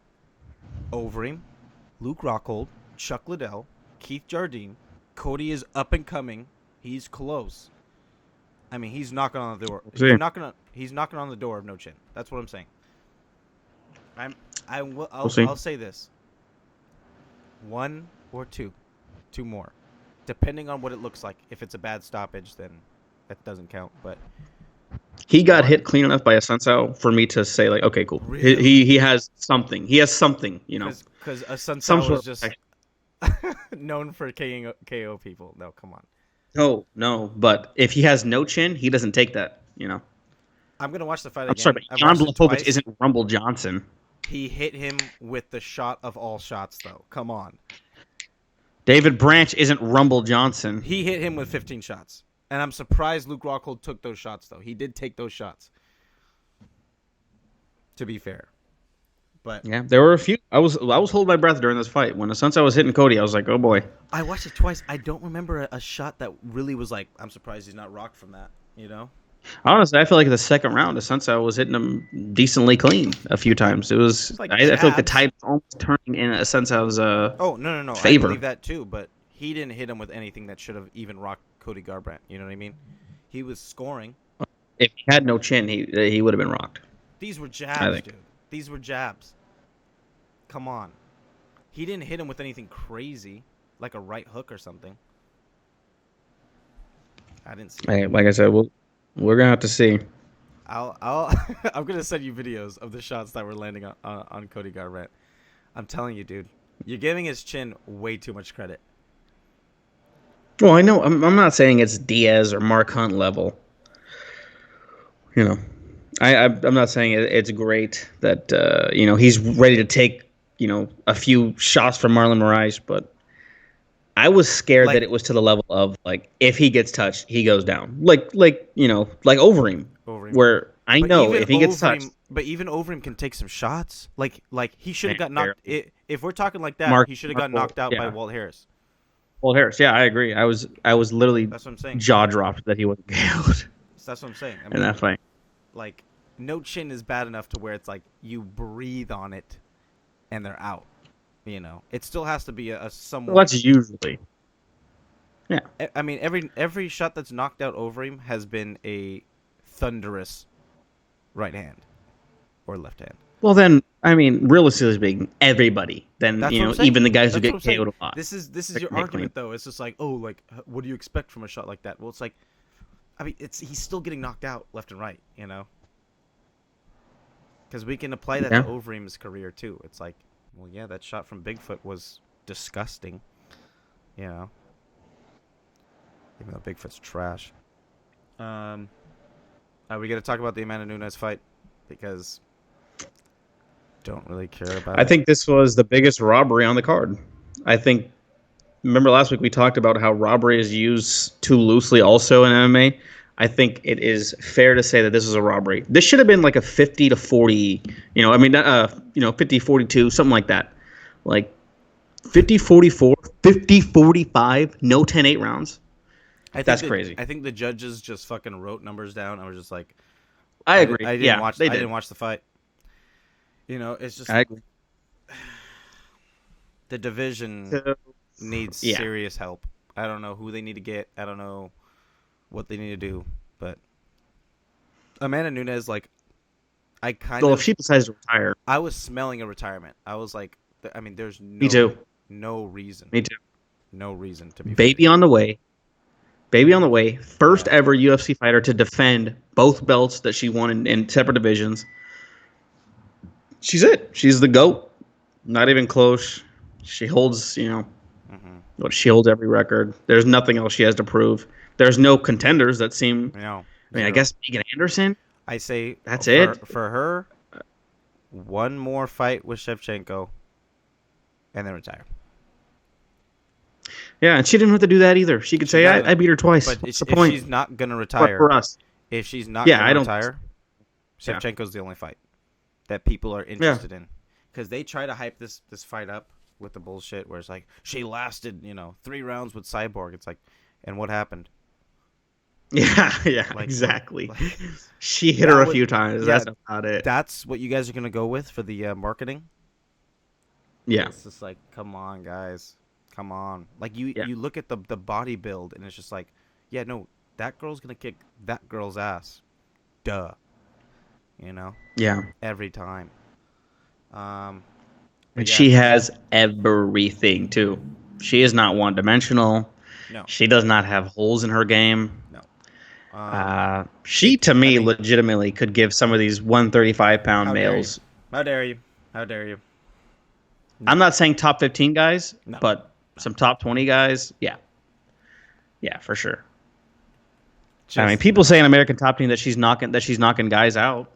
Overeem, Luke Rockhold, Chuck Liddell, Keith Jardine, Cody is up and coming. He's close. I mean, he's knocking on the door. He's knocking on the door of no chin. That's what I'm saying. I'll say this. 1 or 2 more, depending on what it looks like. If it's a bad stoppage, then that doesn't count. But he got hit clean enough by a sensao for me to say like, okay, cool. Really? He has something. He has something. Because a Sun Some Tzu sort is of just known for KO people. No, come on. No. But if he has no chin, he doesn't take that. I'm gonna watch the fight I'm again. sorry, but I've Jan watched it Blachowicz twice. isn't Rumble Johnson. He hit him with the shot of all shots, though. Come on. David Branch isn't Rumble Johnson. He hit him with 15 shots. And I'm surprised Luke Rockhold took those shots, though. He did take those shots. To be fair. But Yeah, there were a few. I was holding my breath during this fight. When the Sensei was hitting Cody, I was like, oh boy. I watched it twice. I don't remember a shot that really was like, I'm surprised he's not rocked from that, you know? Honestly, I feel like the second round, the Sensei was hitting him decently clean a few times. It was like I feel like the jabs. tide was almost turning in a Sensei's Oh, no. favor. I believe that too, but he didn't hit him with anything that should have even rocked Cody Garbrandt. You know what I mean? He was scoring. If he had no chin, he would have been rocked. These were I jabs, think. dude. These were jabs. Come on. He didn't hit him with anything crazy, like a right hook or something. I didn't see it. Hey, like I said, we're gonna have to see. I'm gonna send you videos of the shots that were landing on Cody Garbrandt. I'm telling you, dude, you're giving his chin way too much credit. Well, I know I'm not saying it's Diaz or Mark Hunt level. I'm not saying it's great that he's ready to take a few shots from Marlon Moraes, but I was scared that Like it was to the level of like if he gets touched, he goes down. Like Overeem, Overeem. where I But know even if he gets touched, Overeem can take some shots. Like he should have man, got knocked. barely. If we're talking like that, Mark he should have got Mark knocked out by yeah. Walt Harris. Walt Harris, yeah, I agree. I was literally That's what I'm saying. jaw dropped that he wasn't KO'd That's what I'm saying. I in mean, that fight. like no chin is bad enough to where it's like you breathe on it and they're out. It still has to be a Well, somewhat. that's usually, yeah. I mean, every shot that's knocked out Overeem has been a thunderous right hand or left hand. Well, then, I mean, realistically speaking, everybody. Then That's what I'm saying. even the guys who That's what get I'm saying. KO'd a lot. This is They your can make argument clean. though. It's just like, oh, like what do you expect from a shot like that? Well, it's like, I mean, he's still getting knocked out left and right, because we can apply that Yeah. to Overeem's career too. It's like, well, yeah, that shot from Bigfoot was disgusting, you know, even though Bigfoot's trash. Are we gonna talk about the Amanda Nunes fight? Because don't really care about I it. think this was the biggest robbery on the card. I think. Remember last week we talked about how robbery is used too loosely also in MMA. I think it is fair to say that this is a robbery. This should have been like a 50-40, 50-42, something like that. Like 50-44, 50-45, no 10-8 rounds. That's crazy. I think the judges just fucking wrote numbers down. I was just like, I agree. I didn't Yeah, watch. they I did. didn't watch the fight. It's just I agree. the division So, needs yeah. serious help. I don't know who they need to get. I don't know what they need to do. But Amanda Nunes, like, Well, if she decides to retire, I was smelling a retirement. I was like, I mean, there's me too. no reason, Me too. no reason to be Baby fighting. on the way. Baby on the way. First Yeah. ever UFC fighter to defend both belts that she won in separate divisions. She's it. She's the GOAT. Not even close. She holds, she holds every record. There's nothing else she has to prove. There's no contenders that seem. No, I mean, I zero. guess Megan Anderson. I say That's for, it. for her. One more fight with Shevchenko, and then retire. Yeah, and she didn't have to do that either. She could say, doesn't. I beat her twice. But What's the if point? she's not gonna For retire, us. if she's not Yeah, gonna I don't. retire, Yeah. Shevchenko's the only fight that people are interested in, because they try to hype this fight up with the bullshit where it's like she lasted 3 rounds with Cyborg. It's like, and what happened? Yeah, Like, exactly. like, She hit that her a would- few times. yeah, That's about it. That's what you guys are gonna go with for the marketing. Yeah. It's just like, come on, guys, come on. Like you Yeah. look at the body build, and it's just like, yeah, no, that girl's gonna kick that girl's ass. Duh. Yeah. Every time. And yeah. she has everything too. She is not one dimensional. No. She does not have holes in her game. No. She, to me, I mean- legitimately could give some of these 135-pound How dare you. males. How dare you? How dare you? I'm not saying top 15 guys, No. but some top 20 guys. Yeah. Yeah, for sure. I mean, people say in American Top Team that she's knocking guys out.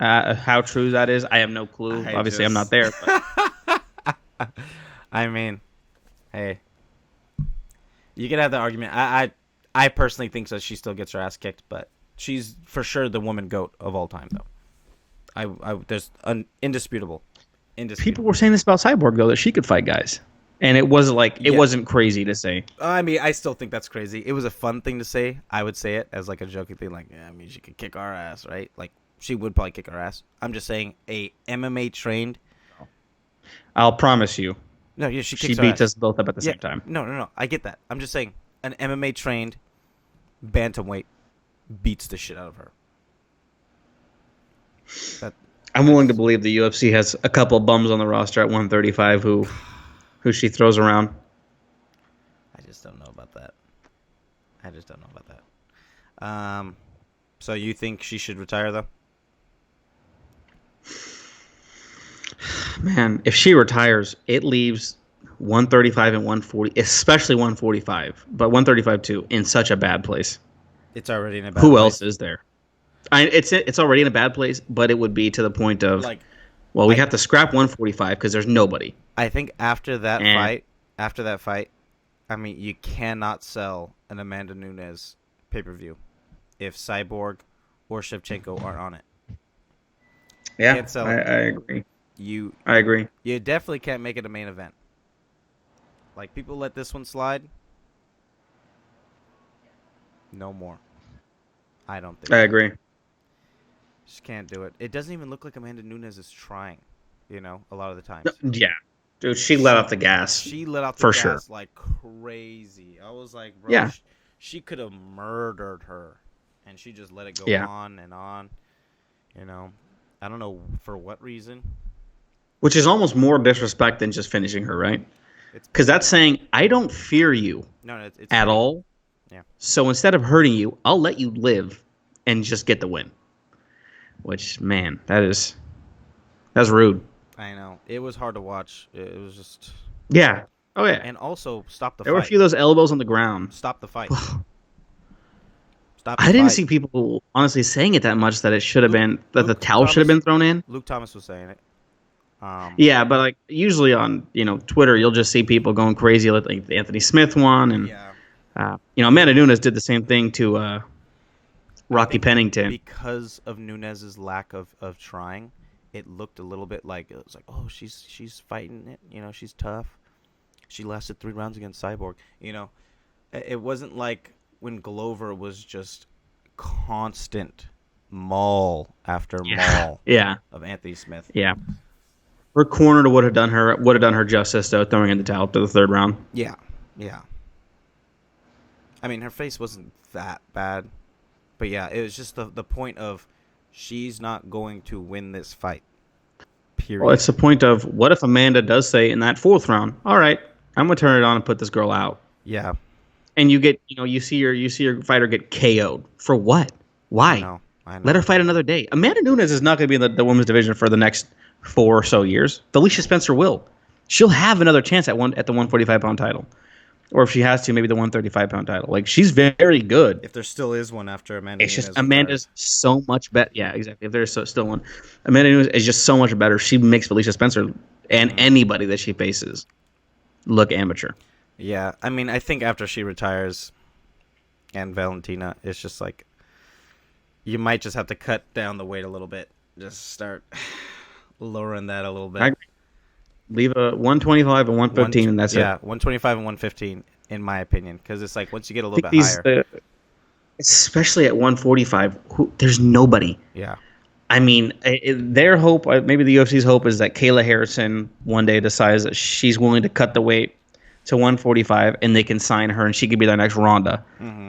How true that is, I have no clue. Obviously, I'm not there. But. I mean, hey, you could have the argument. I personally think that she still gets her ass kicked, but she's for sure the woman GOAT of all time, though. There's indisputable. People were saying this about Cyborg though, that she could fight guys, and it was like it wasn't crazy to say. I mean, I still think that's crazy. It was a fun thing to say. I would say it as like a joking thing, like, yeah, I mean, she could kick our ass, right? Like, she would probably kick our ass. I'm just saying, a MMA trained. I'll promise you, No, yeah, she she kicks our beats ass. us both up at the Yeah, same time. No. I get that. I'm just saying, an MMA trained bantamweight beats the shit out of her. I'm willing to believe the UFC has a couple bums on the roster at 135 who she throws around. I just don't know about that. So you think she should retire though? Man, if she retires, it leaves 135 and 140, especially 145, but 135 too, in such a bad place. It's already in a bad Who place. else is there? It's already in a bad place, but it would be to the point of Like, Well, we I have to scrap 145 because there's nobody. I think And after that fight, I mean, you cannot sell an Amanda Nunes pay-per-view if Cyborg or Shevchenko are on it. yeah, Can't sell I it. agree. You I agree. you definitely can't make it a main event. Like, people let this one slide. No more. I don't I think so. agree. Just can't do it. It doesn't even look like Amanda Nunes is trying. A lot of the No, times. yeah, dude, she let off She the gas she let out the for sure. gas like crazy. I was like, bro, Yeah, she could have murdered her, and she just let it go yeah. on and on. You know, I don't know for what reason. Which is almost more disrespect than just finishing her, right? It's Because petty. that's saying I don't fear you No, it's at petty. all. Yeah, So instead of hurting you, I'll let you live and just get the win. Which, man, that's rude. I know. It was hard to watch. It was just, Yeah. Oh yeah. and also stop the There were a fight. few of those elbows on the ground. Stop the fight. Stop the I didn't fight. see people honestly saying it that much that it should have Luke been that the Luke towel should have Thomas been thrown in. Luke Thomas was saying it. Yeah, but like usually on Twitter, you'll just see people going crazy like the Anthony Smith one, and Yeah. Amanda Nunes did the same thing to I Rocky think Pennington. because of Nunez's lack of trying, it looked a little bit like it was like, oh, she's fighting it. She's tough. She lasted 3 rounds against Cyborg. It wasn't like when Glover was just constant maul after Yeah, maul yeah, of Anthony Smith. yeah. Her corner would have done her justice though, throwing in the towel to the third round. Yeah, yeah. I mean, her face wasn't that bad, but yeah, it was just the point of she's not going to win this fight. Well, Period. it's the point of what if Amanda does say in that fourth round, all right, I'm gonna turn it on and put this girl out, Yeah, and you see your fighter get KO'd for what? I Why? know. I Let her know. fight another day. Amanda Nunes is not going to be in the women's division for the next 4 or so years. Felicia Spencer will. She'll have another chance at the 145-pound title, or if she has to, maybe the 135-pound title. Like she's very good. If there still is one after Amanda It's just Nunes Amanda's retires. so much better. Yeah, exactly. If there's still one, Amanda Nunes is just so much better. She makes Felicia Spencer and Mm-hmm. anybody that she faces look amateur. Yeah, I mean, I think after she retires and Valentina, it's just like you might just have to cut down the weight a little bit. Just start lowering that a little I bit. agree. Leave a 125 and One, 115, and that's it. yeah, 125 and 115, in my opinion, because it's like once you get a I little think bit these, higher. especially at 145, there's nobody. Yeah, I mean, their hope, maybe the UFC's hope, is that Kayla Harrison one day decides that she's willing to cut the weight to 145, and they can sign her, and she could be their next Ronda.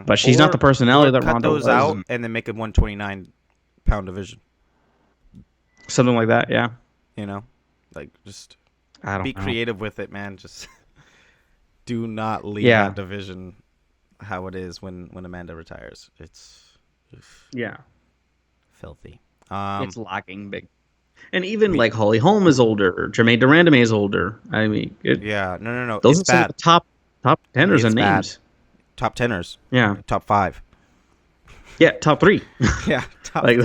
But she's not the or personality that cut Ronda those was, out and and then make a 129-pound division. something like that. Yeah, Like just I be don't know. creative with it, man. Just do not leave Yeah, that division how it is when Amanda retires. It's yeah, filthy. it's lacking big. And even We like Holly Holm is older, Jermaine Durandame is older. I mean, Yeah, no. those It's are some of the bad. top contenders It's and bad. names. Top teners, Yeah, top five. yeah, top three. Yeah, top Like three.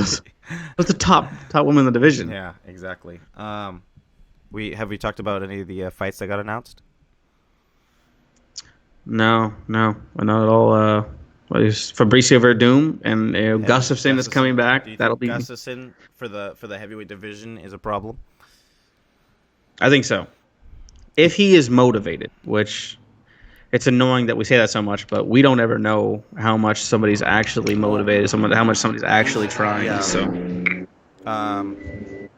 those the top women in the division. Yeah, exactly. We talked about any of the fights that got announced? No, not at all. What is Fabricio Verdum and Gustafson is coming Gustafson. Do back. you That'll think be. Gustafson for the heavyweight division is a problem? I think so. If he is motivated, which it's annoying that we say that so much, but we don't ever know how much somebody's actually Well, motivated, how much somebody's actually trying. yeah. So, Um,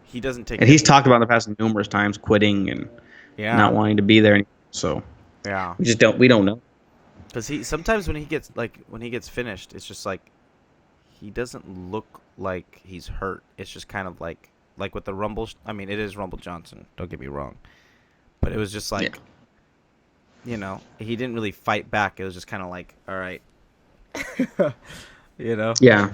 he doesn't take and it. he's talked about in the past numerous times quitting and Yeah, not wanting to be there anymore. So yeah. we don't know. Because he sometimes when he gets finished, it's just like he doesn't look like he's hurt. It's just kind of like with the Rumble. I mean, it is Rumble Johnson. Don't get me wrong, but it was just Yeah. like he didn't really fight back. It was just kind of like, all right, you know. Yeah.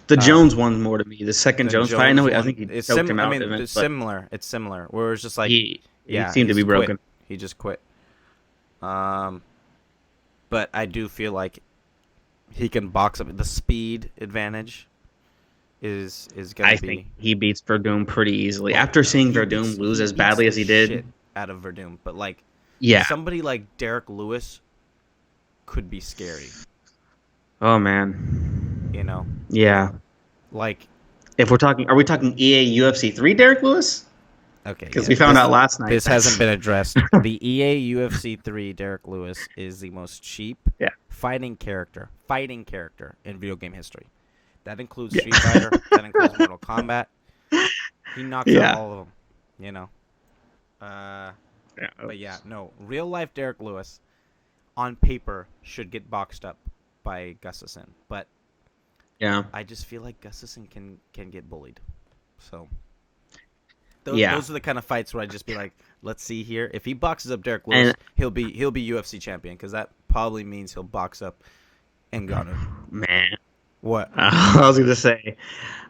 The Uh, Jones one more to me. The second the Jones fight. I know. I one, think he it's choked him I out, mean, but it's similar. It's similar. Where it's just like, he yeah, seemed to be just quit. broken. He just quit. But I do feel like he can box up the speed advantage. is gonna I think be. he beats Verdum pretty easily. Well, After seeing he beats Verdum lose he as beats badly the as he did, shit out of Verdum, but like yeah. somebody like Derek Lewis could be scary. Oh man. You know, Yeah. like If we're talking, are we talking EA UFC 3 Derek Lewis? okay, Because yeah, we found out last night this hasn't that's been addressed. The EA UFC 3 Derek Lewis is the most cheap yeah. fighting character in video game history. That includes Yeah. Street Fighter. That includes Mortal Kombat. He knocks out Yeah. all of them. You know. Uh, Yeah. but yeah, no, real life Derek Lewis on paper should get boxed up by Gustafsson, but Yeah. I just feel like Gustafsson can get bullied. So Yeah. those are the kind of fights where I just be like, let's see here. If he boxes up Derek Lewis, And he'll be UFC champion because that probably means he'll box up Ngannou. man, What? I was gonna say,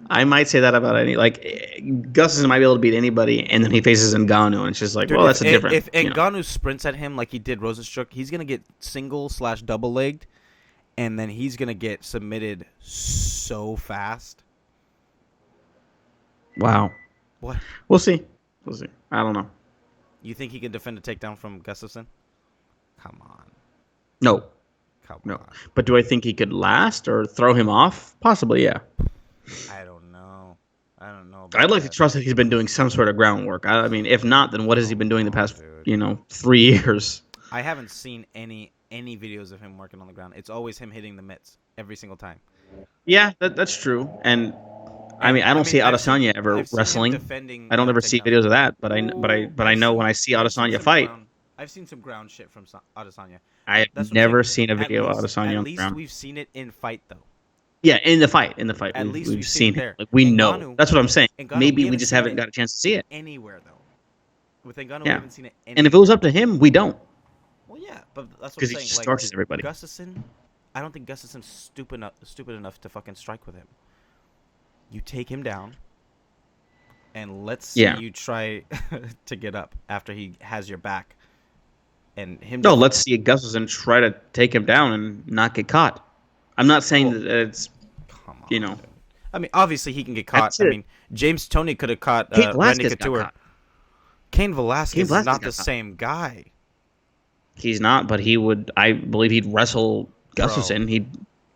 I might say that about any like Gustafsson might be able to beat anybody, and then he faces Ngannou, and it's just like, Dude, well, that's a different. if Ngannou sprints at him like he did Rosenstruck, he's gonna get single/double legged, and then he's gonna get submitted so fast. Wow. What? We'll see. We'll see. I don't know. You think he can defend a takedown from Gustafsson? Come on. No. Come No. on. But do I think he could last or throw him off? Possibly, yeah. I don't know. I don't know. I'd like to trust that he's been doing some sort of groundwork. I mean, if not, then what has he been doing the past, dude. 3 years? I haven't seen any videos of him working on the ground. It's always him hitting the mitts every single time. Yeah, that's true. And I mean, I don't see Adesanya ever I've seen him wrestling. defending, I don't ever see videos of that, but I I've know seen- when I see I've seen Adesanya some fight, I've seen some ground shit from Adesanya. I have That's what I'm never saying. seen a video of Adesanya At on the least ground. we've seen it in fight though. Yeah, in the fight, At least we've we've seen seen it it. there. Like we know. Ngannou- That's what I'm saying. Ngannou, Maybe we haven't just seen haven't it got a chance to see it. anywhere though. With Ngannou, we Yeah. haven't seen it anywhere. And if it was up to him, we don't. Well, yeah, but that's what I'm Because he saying. just Like, torches everybody. Gustafsson, I don't think Gustafsson's stupid enough to fucking strike with him. You take him down, and let's see you try to get up after he has your back. And him. No, let's see Gustafsson try to take him down and not get caught. I'm not saying that it's, Come on, Dude. I mean, obviously he can get caught. I mean, James Toney could have caught Cain Randy Velasquez got Couture. caught. Cain Velasquez is not got the caught. same guy. He's not, but he would. I believe he'd wrestle Gustafsson. He'd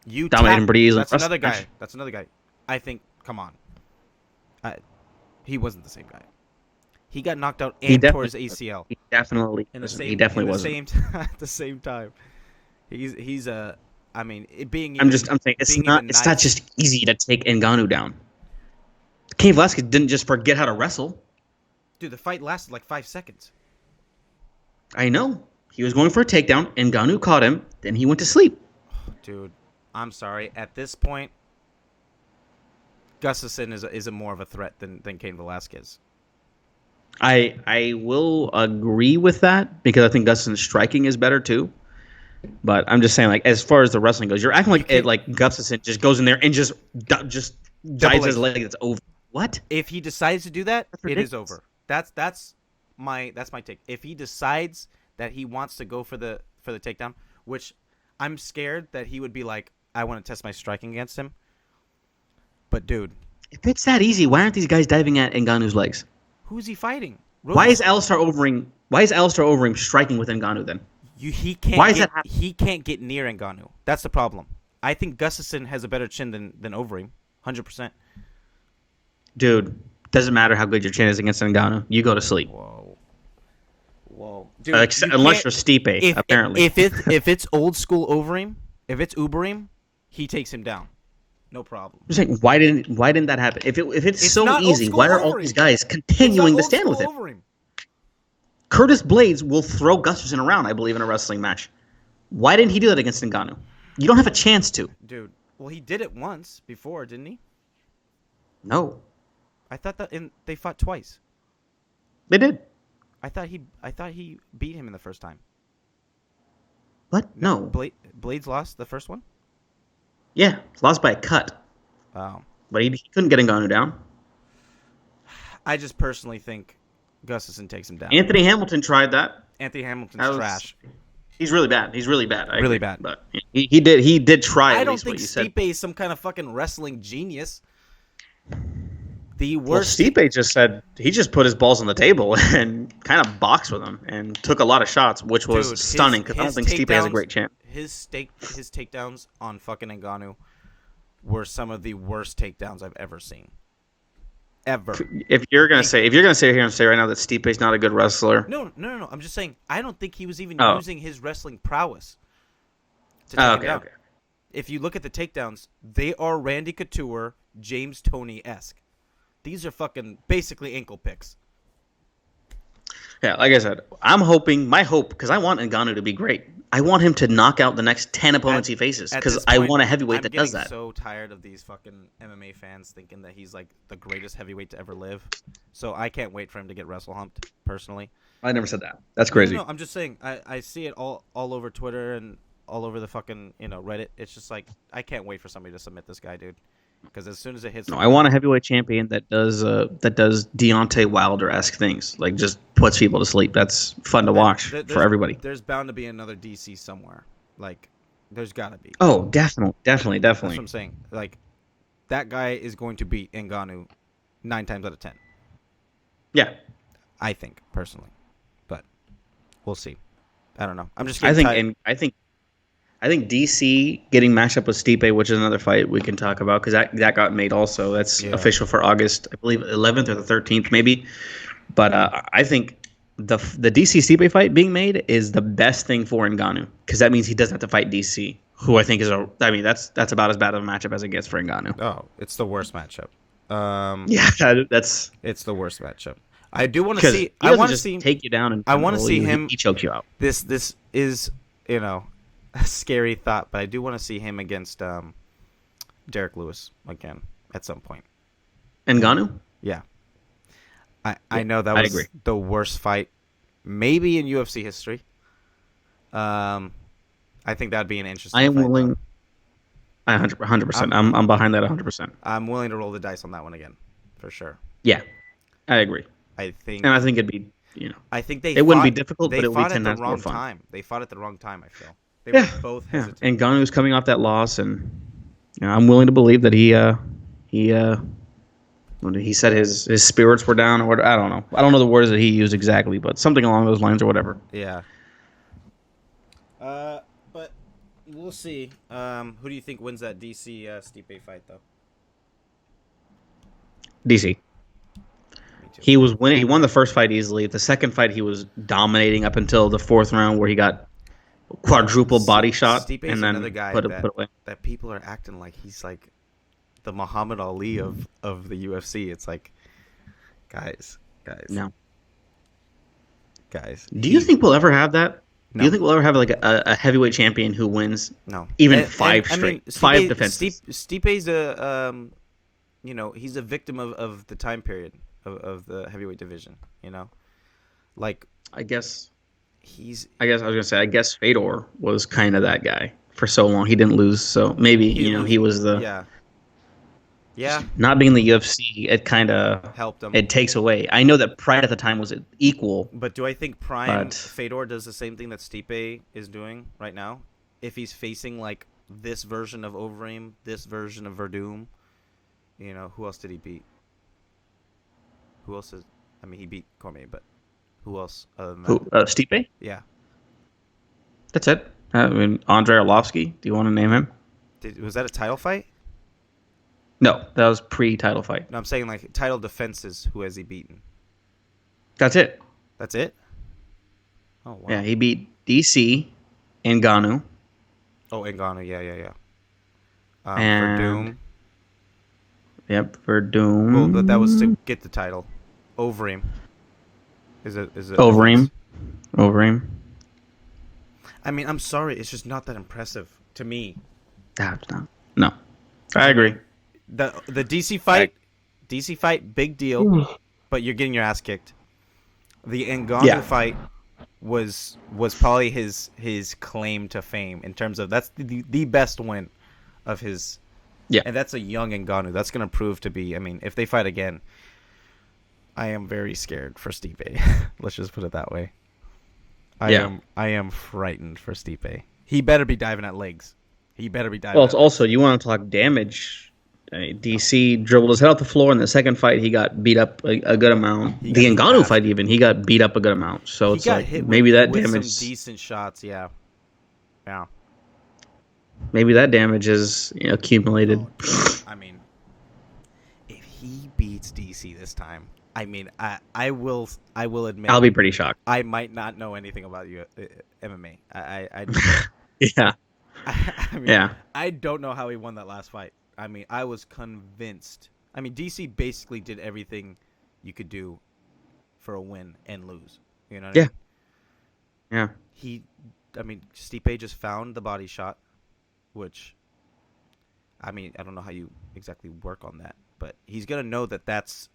You dominate him pretty easily. That's another guy. That's another guy. I think. Come on. He wasn't the same guy. He got knocked out and tore his ACL. He definitely. He definitely wasn't. At the same time. He's a. I mean, it being. I'm saying it's not. It's not just easy to take Ngannou down. Cain Velasquez didn't just forget how to wrestle. Dude, the fight lasted like 5 seconds. I know. He was going for a takedown. Ngannou caught him. Then he went to sleep. Dude, I'm sorry. At this point, Gustafsson is a more of a threat than Cain Velasquez. I will agree with that because I think Gustafsson's striking is better too. But I'm just saying, like, as far as the wrestling goes, you're acting like Gustafsson just goes in there and just dives his leg. It's over. What? If he decides to do that, it is over. That's my take. If he decides that he wants to go for the takedown, which I'm scared that he would be like, I want to test my striking against him. But dude, if it's that easy, why aren't these guys diving at Ngannou's legs? Who's he fighting? Why is Alistair Overeem striking with Ngannou then? He can't. Why is that happening? He can't get near Ngannou. That's the problem. I think Gustafsson has a better chin than Overeem, 100%. Dude, doesn't matter how good your chin is against Ngannou. You go to sleep. Whoa, dude. Unless you're Stipe, apparently. If it's old school Overeem, if it's Ubereem, he takes him down. No problem. I'm saying, why didn't that happen? If it's so not easy, old why are school all these Overeem. guys continuing to stand with him? Overeem. Curtis Blades will throw Gustafsson around, I believe, in a wrestling match. Why didn't he do that against Ngannou? You don't have a chance to. Dude, well, he did it once before, didn't he? No. I thought that they fought twice. They did. I thought he beat him in the first time. What? No. Blades lost the first one? Yeah, lost by a cut. Wow. But he couldn't get Ngannou down. I just personally think Gustafsson takes him down. Anthony Hamilton tried that. Anthony Hamilton's trash. He's really bad. He's really bad. Really bad. But he did try. I At don't least think what you said. Stipe is some kind of fucking wrestling genius. The Well, worst. Stipe just said he just put his balls on the table and kind of boxed with him and took a lot of shots, which was Dude, his stunning because I don't his think Stipe has a takedowns, great chance. his takedowns on fucking Ngannou were some of the worst takedowns I've ever seen. Ever. Like, If you're gonna sit here and say right now that Stipe's not a good wrestler, no. I'm just saying I don't think he was even oh, using his wrestling prowess to take him okay, down. okay. If you look at the takedowns, they are Randy Couture, James Toney esque. These are fucking basically ankle picks. Yeah, like I said, my hope, because I want Ngannou to be great. I want him to knock out the next 10 At opponents he faces, at because this I point, want a heavyweight I'm that does getting that. so tired of these fucking MMA fans thinking that he's like the greatest heavyweight to ever live. So I can't wait for him to get wrestle humped personally. I never said that. That's No. crazy. I'm just saying. I see it all over Twitter and all over the fucking Reddit. It's just like I can't wait for somebody to submit this guy, dude. Because as soon as it hits the No, I want a ground, heavyweight champion that does Deontay Wilder esque things, like just puts people to sleep. That's fun to then watch for everybody. there's bound to be another DC somewhere. Like, there's gotta be. Oh, definitely, definitely, That's what definitely. I'm saying. Like, that guy is going to beat Ngannou 9 times out of 10. Yeah, I think personally, but we'll see. I don't know. I'm just I getting think, tired. and I think DC getting matched up with Stipe, which is another fight we can talk about because that got made also. That's Yeah. official for August, I believe, 11th or the 13th, maybe. But I think the DC Stipe fight being made is the best thing for Ngannou because that means he doesn't have to fight DC, who I think is that's about as bad of a matchup as it gets for Ngannou. Oh, it's the worst matchup. Yeah, that's It's the worst matchup. I do want to because see. he I doesn't want to just see. take you down in I want to general. see He, him. he chokes you out. This is a scary thought, but I do want to see him against Derek Lewis again at some point. Ngannou? Yeah, I Yeah, know that I was agree. the worst fight maybe in UFC history. I think that'd be an I interesting am fight though. willing. 100%. I'm I'm behind that 100%. I'm willing to roll the dice on that one again, for sure. Yeah, I agree. I And I think think it'd be, I think they it wouldn't be fought difficult, they but it would be fought at 10 the times more wrong fun. time. They fought at the wrong time, I feel. They were Yeah, both yeah. hesitant. And Ngannou's coming off that loss, and I'm willing to believe that he he said his spirits were down or what. I don't know. I don't know the words that he used exactly, but something along those lines or whatever. Yeah. But we'll see. Who do you think wins that DC Stipe fight though? DC. Me too. He was winning. He won the first fight easily. The second fight, he was dominating up until the fourth round, where he got quadruple body shot Stipe's and another then guy put that it away. people are acting like he's like the Muhammad Ali of the UFC. It's like, guys, No. guys. Do you think we'll ever have that? Do No, you think we'll ever have like a heavyweight champion who wins no, even And- five I mean, straight, five Stipe, defenses? Stipe's a he's a victim of the time period of the heavyweight division. Like I guess. he's I guess I was gonna say. I guess Fedor was kind of that guy for so long. He didn't lose, so maybe he didn't lose. he was the yeah not being in the UFC. It kind of helped him. it takes away. I know that Pride at the time was equal. But do I think Prime But- Fedor does the same thing that Stipe is doing right now? If he's facing like this version of Overeem, this version of Verdum, who else did he beat? Who else is? I mean, he beat Cormier, but who else other than that? Who Stipe? Yeah, That's it. I mean, Andrei Arlovsky. Do you want to name him? was that a title fight? No, that was pre-title fight. No, I'm saying like title defenses. Who has he beaten? That's it. That's it. Oh wow. Yeah, he beat DC, Ngannou, Oh, Ngannou. Yeah. And- Verdum. yep, Verdum. Well, but that was to get the title. Overeem. Is it? Overeem. Overeem. I mean, I'm sorry. It's just not that impressive to me. That's not. No, I agree. The DC fight, big deal, but you're getting your ass kicked. The Ngannou fight was probably his claim to fame in terms of that's the best win of his. Yeah. And that's a young Ngannou. That's going to prove to be. I mean, if they fight again, I am very scared for Stipe. Let's just put it that way. I am frightened for Stipe. He better be diving at legs. He better be diving. Well, at it's legs. also you want to talk damage. DC dribbled his head off the floor. In the second fight, he got beat up a good amount. He The got Ngannou fight, blasted. even, he got beat up a good amount. So He it's got like hit maybe that with some damage, decent shots. Yeah, yeah. maybe that damage is accumulated. Oh, dude. I mean, if he beats DC this time, I mean, I will admit I'll be pretty shocked. I might not know anything about MMA. Yeah, I mean, yeah, I don't know how he won that last fight. I mean, I was convinced. I mean, DC basically did everything you could do for a win and lose. You know what I yeah, mean? yeah. He, I mean, Stipe just found the body shot, which, I mean, I don't know how you exactly work on that, but he's gonna know that that's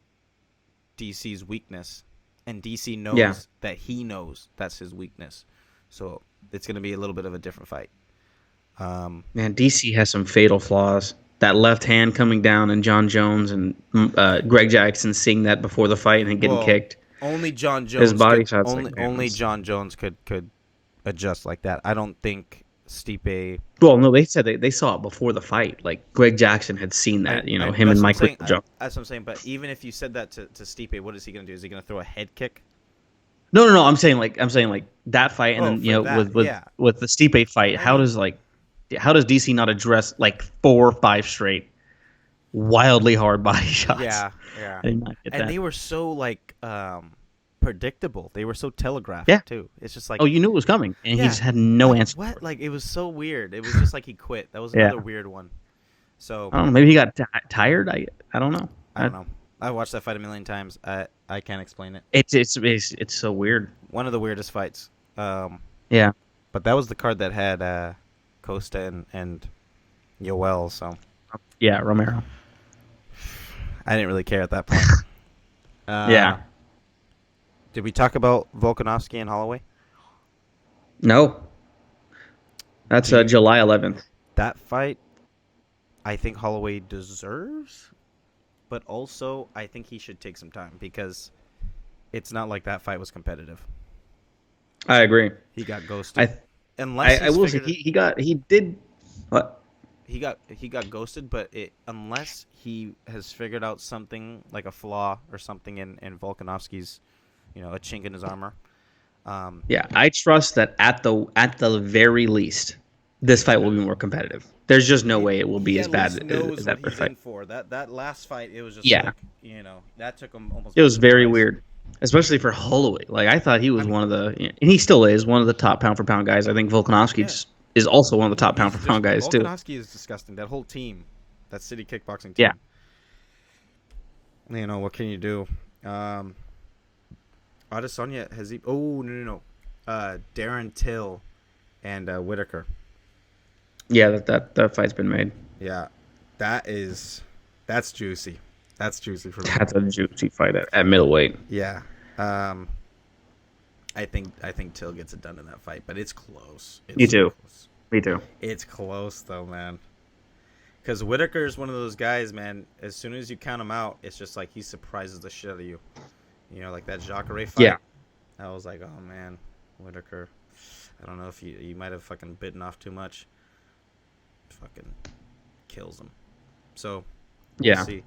DC's weakness, and DC Yeah, knows that he knows that's his weakness. So it's gonna be a little bit of a different fight. Um, man, DC has some fatal flaws. That left hand coming down, and John Jones and Greg Jackson seeing that before the fight and then getting well, kicked. only John His Jones body could shots like only mammoths. John Jones could adjust like that. I don't think Stipe. Well, no, they said they saw it before the fight. Like Greg Jackson had seen that. I Him and that's what I'm Mike saying. Jones. That's what I'm saying. But even if you said that to Stipe, what is he gonna do? Is he gonna throw a head kick? No, no, no. I'm saying like that fight, and Oh, then for that, with yeah. with the Stipe fight. I mean, How does DC not address like 4 or 5 straight wildly hard body shots? yeah, yeah. I did not get And that. they were so like predictable. They were so telegraphed Yeah. too. It's just like, Oh, you knew it was coming, and he yeah, just had no like answer for what? it. Like it was so weird. It was just like he quit. That was Yeah. another weird one. So I don't know. Maybe he got tired. I don't know. I don't know. I watched that fight a million times. I can't explain it. It's so weird. One of the weirdest fights. Yeah. But that was the card that had Costa and Yoel. So Yeah. Romero. I didn't really care at that point. Yeah. Did we talk about Volkanovski and Holloway? No. That's Do you, July 11th. that fight, I think Holloway deserves, but also I think he should take some time because it's not like that fight was competitive. I agree. He got ghosted. I Unless I will say he did. What? he got ghosted, but unless he has figured out something like a flaw or something in Volkanovski's, a chink in his armor. Yeah, I trust that at the very least, this fight will be more competitive. There's just no way it will be He as at bad least as knows what that he's first fight. in for. That last fight, it was just Yeah, like that took him almost it by was very surprise. weird, especially for Holloway. Like I thought he I was mean, one of the, and he still is one of the top pound for pound guys. I think Volkanovski yeah, just is also one of the top pound he's for just pound guys too. Volkanovski is disgusting. That whole team, that city kickboxing Yeah, team. What can you do? Adesanya has he? Oh no. Darren Till and Whitaker. yeah, that fight's been made. Yeah, that's juicy. That's juicy for me. That's a juicy fight at middleweight. Yeah. I think Till gets it done in that fight, but it's close. Me It's too. close. Me too. It's close though, man. Because Whitaker is one of those guys, man. As soon as you count him out, it's just like he surprises the shit out of you. Like that Jacare fight. Yeah. I was like, oh man, Whitaker. I don't know if you might have fucking bitten off too much. Fucking kills him. So we'll Yeah. see.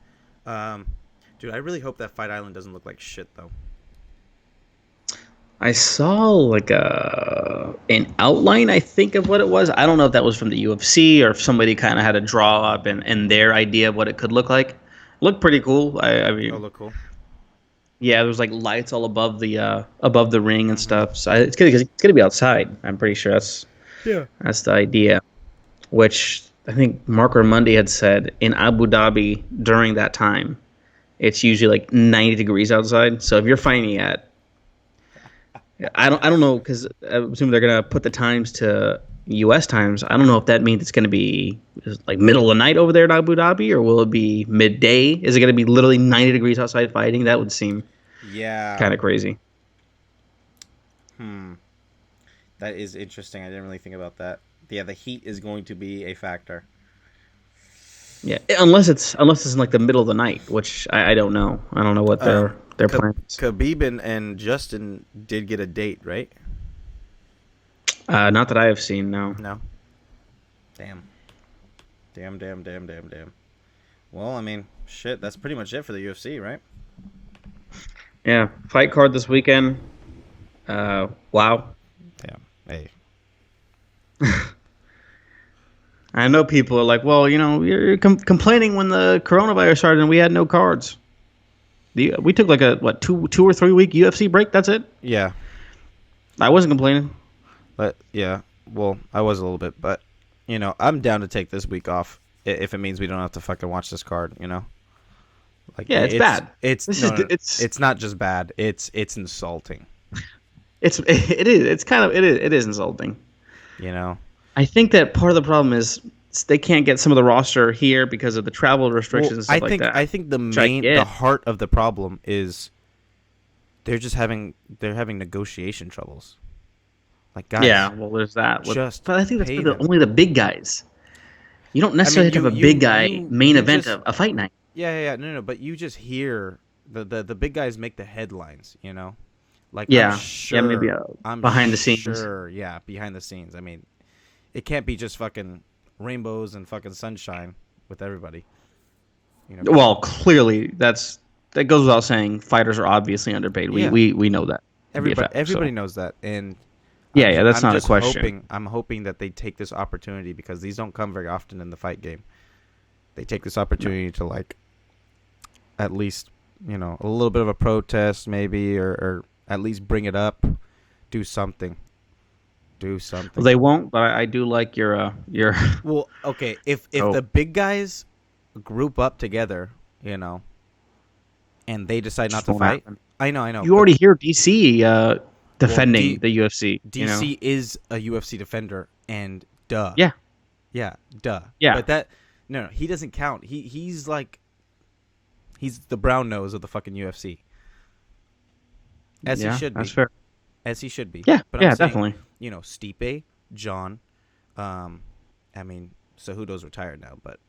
Dude, I really hope that Fight Island doesn't look like shit though. I saw like an outline, I think, of what it was. I don't know if that was from the UFC or if somebody kind of had a draw up and their idea of what it could look like. Looked pretty cool. I Oh, mean, look cool. yeah, there was like lights all above the ring and stuff. So it's gonna be outside. I'm pretty sure Yeah. that's the idea. Which I think Mark Ramundi had said in Abu Dhabi during that time, it's usually like 90 degrees outside. So if you're fighting at I don't know because I assume they're gonna put the times to U.S. times. I don't know if that means it's gonna be like middle of the night over there in Abu Dhabi, or will it be midday? Is it gonna be literally 90 degrees outside fighting? That would seem Yeah. kind of crazy. That is interesting. I didn't really think about that. Yeah, the heat is going to be a factor. Yeah, unless it's in like the middle of the night, which I don't know. I don't know what their plans. Khabib and Justin did get a date, right? Not that I have seen. No. No. Damn. Damn. Well, I mean, shit, that's pretty much it for the UFC, right? Yeah, fight card this weekend. Wow. Yeah. Hey. I know people are like, well, you're complaining when the coronavirus started and we had no cards. We took like a what 2 or 3 week UFC break. That's it. Yeah. I wasn't complaining. But yeah. Well, I was a little bit, but I'm down to take this week off if it means we don't have to fucking watch this card. Like Yeah, it's it's bad. it's This no, is no, no. it's It's not just bad. It's insulting. it is kind of it is insulting. You know. I think that part of the problem is they can't get some of the roster here because of the travel Well, restrictions and I stuff like think that. I think Which I the get. heart of the problem is they're having negotiation troubles. Like Yeah, guys, well, there's that. just But I think that's pay for them. only the big guys. You don't I mean, necessarily have to have a big guy main you event just of a fight night. yeah, no, no, but you just hear the big guys make the headlines. Like Yeah, yeah, maybe I'm behind the scenes. sure, yeah, behind the scenes. I mean, it can't be just fucking rainbows and fucking sunshine with everybody. Well, clearly that goes without saying. Fighters are obviously underpaid. We Yeah, we we know that to be a everybody fact. So everybody knows that, and yeah, that's I'm not a just question. hoping that they take this opportunity because these don't come very often in the fight game. They take this opportunity to like at least a little bit of a protest maybe or at least bring it up, do something, do Well, something. they won't, but I do like your Well, okay, if oh, the big guys group up together, and they decide not just to won't fight, happen. I know, You but already hear DC well, defending the UFC. DC is a UFC defender, and duh, Yeah, yeah, duh. yeah, But that no, he doesn't count. He's like he's the brown nose of the fucking UFC, as he yeah. should That's be, fair. as he should be. Yeah, But I'm yeah, saying, definitely. Stipe, John, um, I mean, Cejudo's retired now, but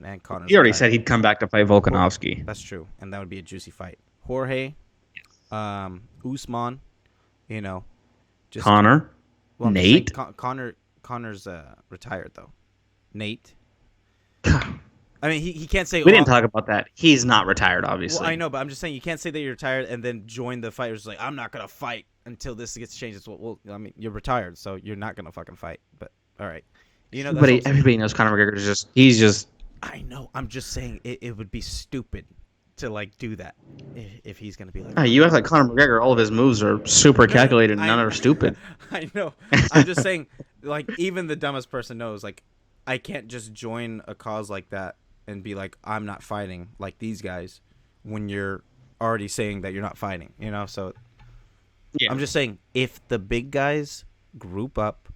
and Connor's He already retired. said he'd come back to fight Volkanovski. That's true, and that would be a juicy fight. Jorge, Usman, you know, just Connor, well, I'm just saying Nate. Connor's retired though. Nate, I mean, he can't say We didn't talk about that. He's not retired, well, I obviously. know, but I'm just saying you can't say that you're retired and then join the fighters like I'm not gonna fight until this gets changed. It's, well, I mean, you're retired, so you're not gonna fucking fight. But all right, that's what I'm saying. Everybody knows Conor McGregor is he's just. I know. I'm just saying it would be stupid to like do that if he's gonna be like. You act like Conor McGregor. All of his moves are super No, no, calculated and none are stupid. I know. I'm just saying, like, even the dumbest person knows, like, I can't just join a cause like that and be like, I'm not fighting like these guys when you're already saying that you're not fighting, So Yeah. I'm just saying, if the big guys group up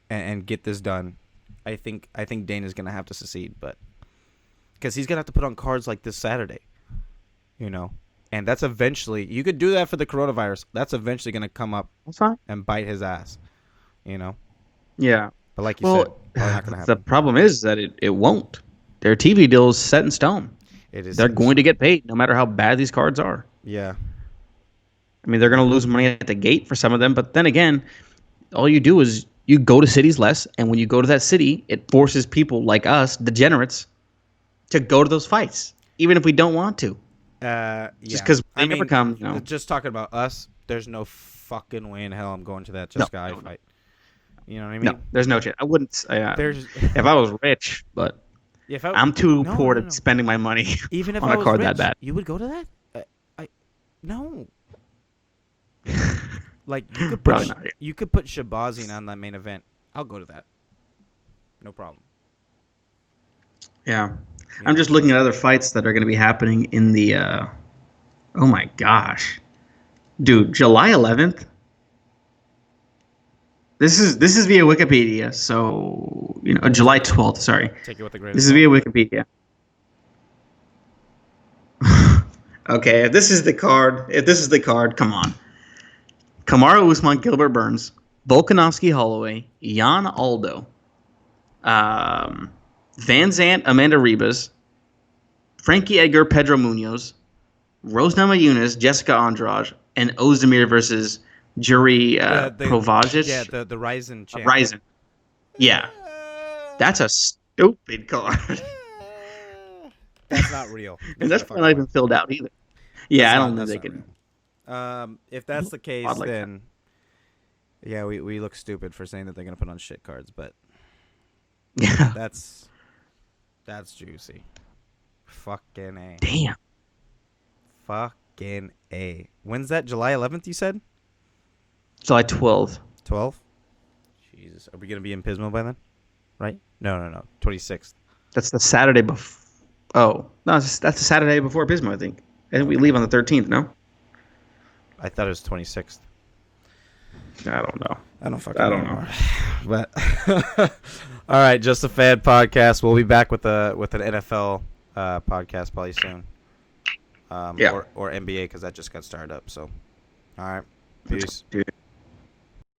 and get this done, I think Dana's gonna have to secede, but because he's gonna have to put on cards like this Saturday, and that's eventually you could do that for the coronavirus. That's eventually gonna come up That's fine. and bite his ass, you know. Yeah. But like you said, Well, probably not gonna the happen. problem is that it won't. Their TV deal is set in stone. It is. They're going to get paid no matter how bad these cards are. Yeah. I mean, they're going to lose money at the gate for some of them, but then again, all you do is you go to cities less, and when you go to that city, it forces people like us, degenerates, to go to those fights, even if we don't want to. Yeah. Just because I they never mean, come. just talking about us, there's no fucking way in hell I'm going to that No, Jessica I no, no, fight. You know what I no, mean? there's no chance. I wouldn't. There's. If I was rich, but If I'm too no, poor no, to be no. spending my money Even if on I a was card rich, that bad. you would go to that? No. Like you could put Probably not. you could put Shabazzian on that main event. I'll go to that. No problem. Yeah. You I'm know? just looking at other fights that are going to be happening in the. Oh my gosh, dude! July 11th. This is via Wikipedia, so July 12th. Sorry, Take it with a grain of this is salt. via Wikipedia. Okay, if this is the card, come on. Kamaru Usman, Gilbert Burns, Volkanovski Holloway, Jan Aldo, Van Zant, Amanda Ribas, Frankie Edgar, Pedro Munoz, Rose Namajunas, Jessica Andrade, and Ozdemir versus Juri The Provajic. yeah the Ryzen champ. Ryzen. Yeah, that's a Stupid card. That's not real. And Shut that's the probably fuck not up, even man. filled out either. Yeah, I don't know That's they not real. can If that's the case, odd like that. then yeah, we look stupid for saying that they're gonna put on shit cards, but Yeah. that's juicy. Fucking a. Damn. Fucking a. When's that? July 11th? You said July 12th. 12. Jesus, are we gonna be in Pismo by then? Right? No. 26th. That's the Saturday before. Oh no, that's the Saturday before Pismo. I think. I think we Okay. leave on the 13th. No, I thought it was 26th. I don't know. I don't fucking I know don't know. anymore. But all right, just a fan podcast. We'll be back with an NFL podcast probably soon. Yeah. Or NBA because that just got started up. So, all right, That's peace. good.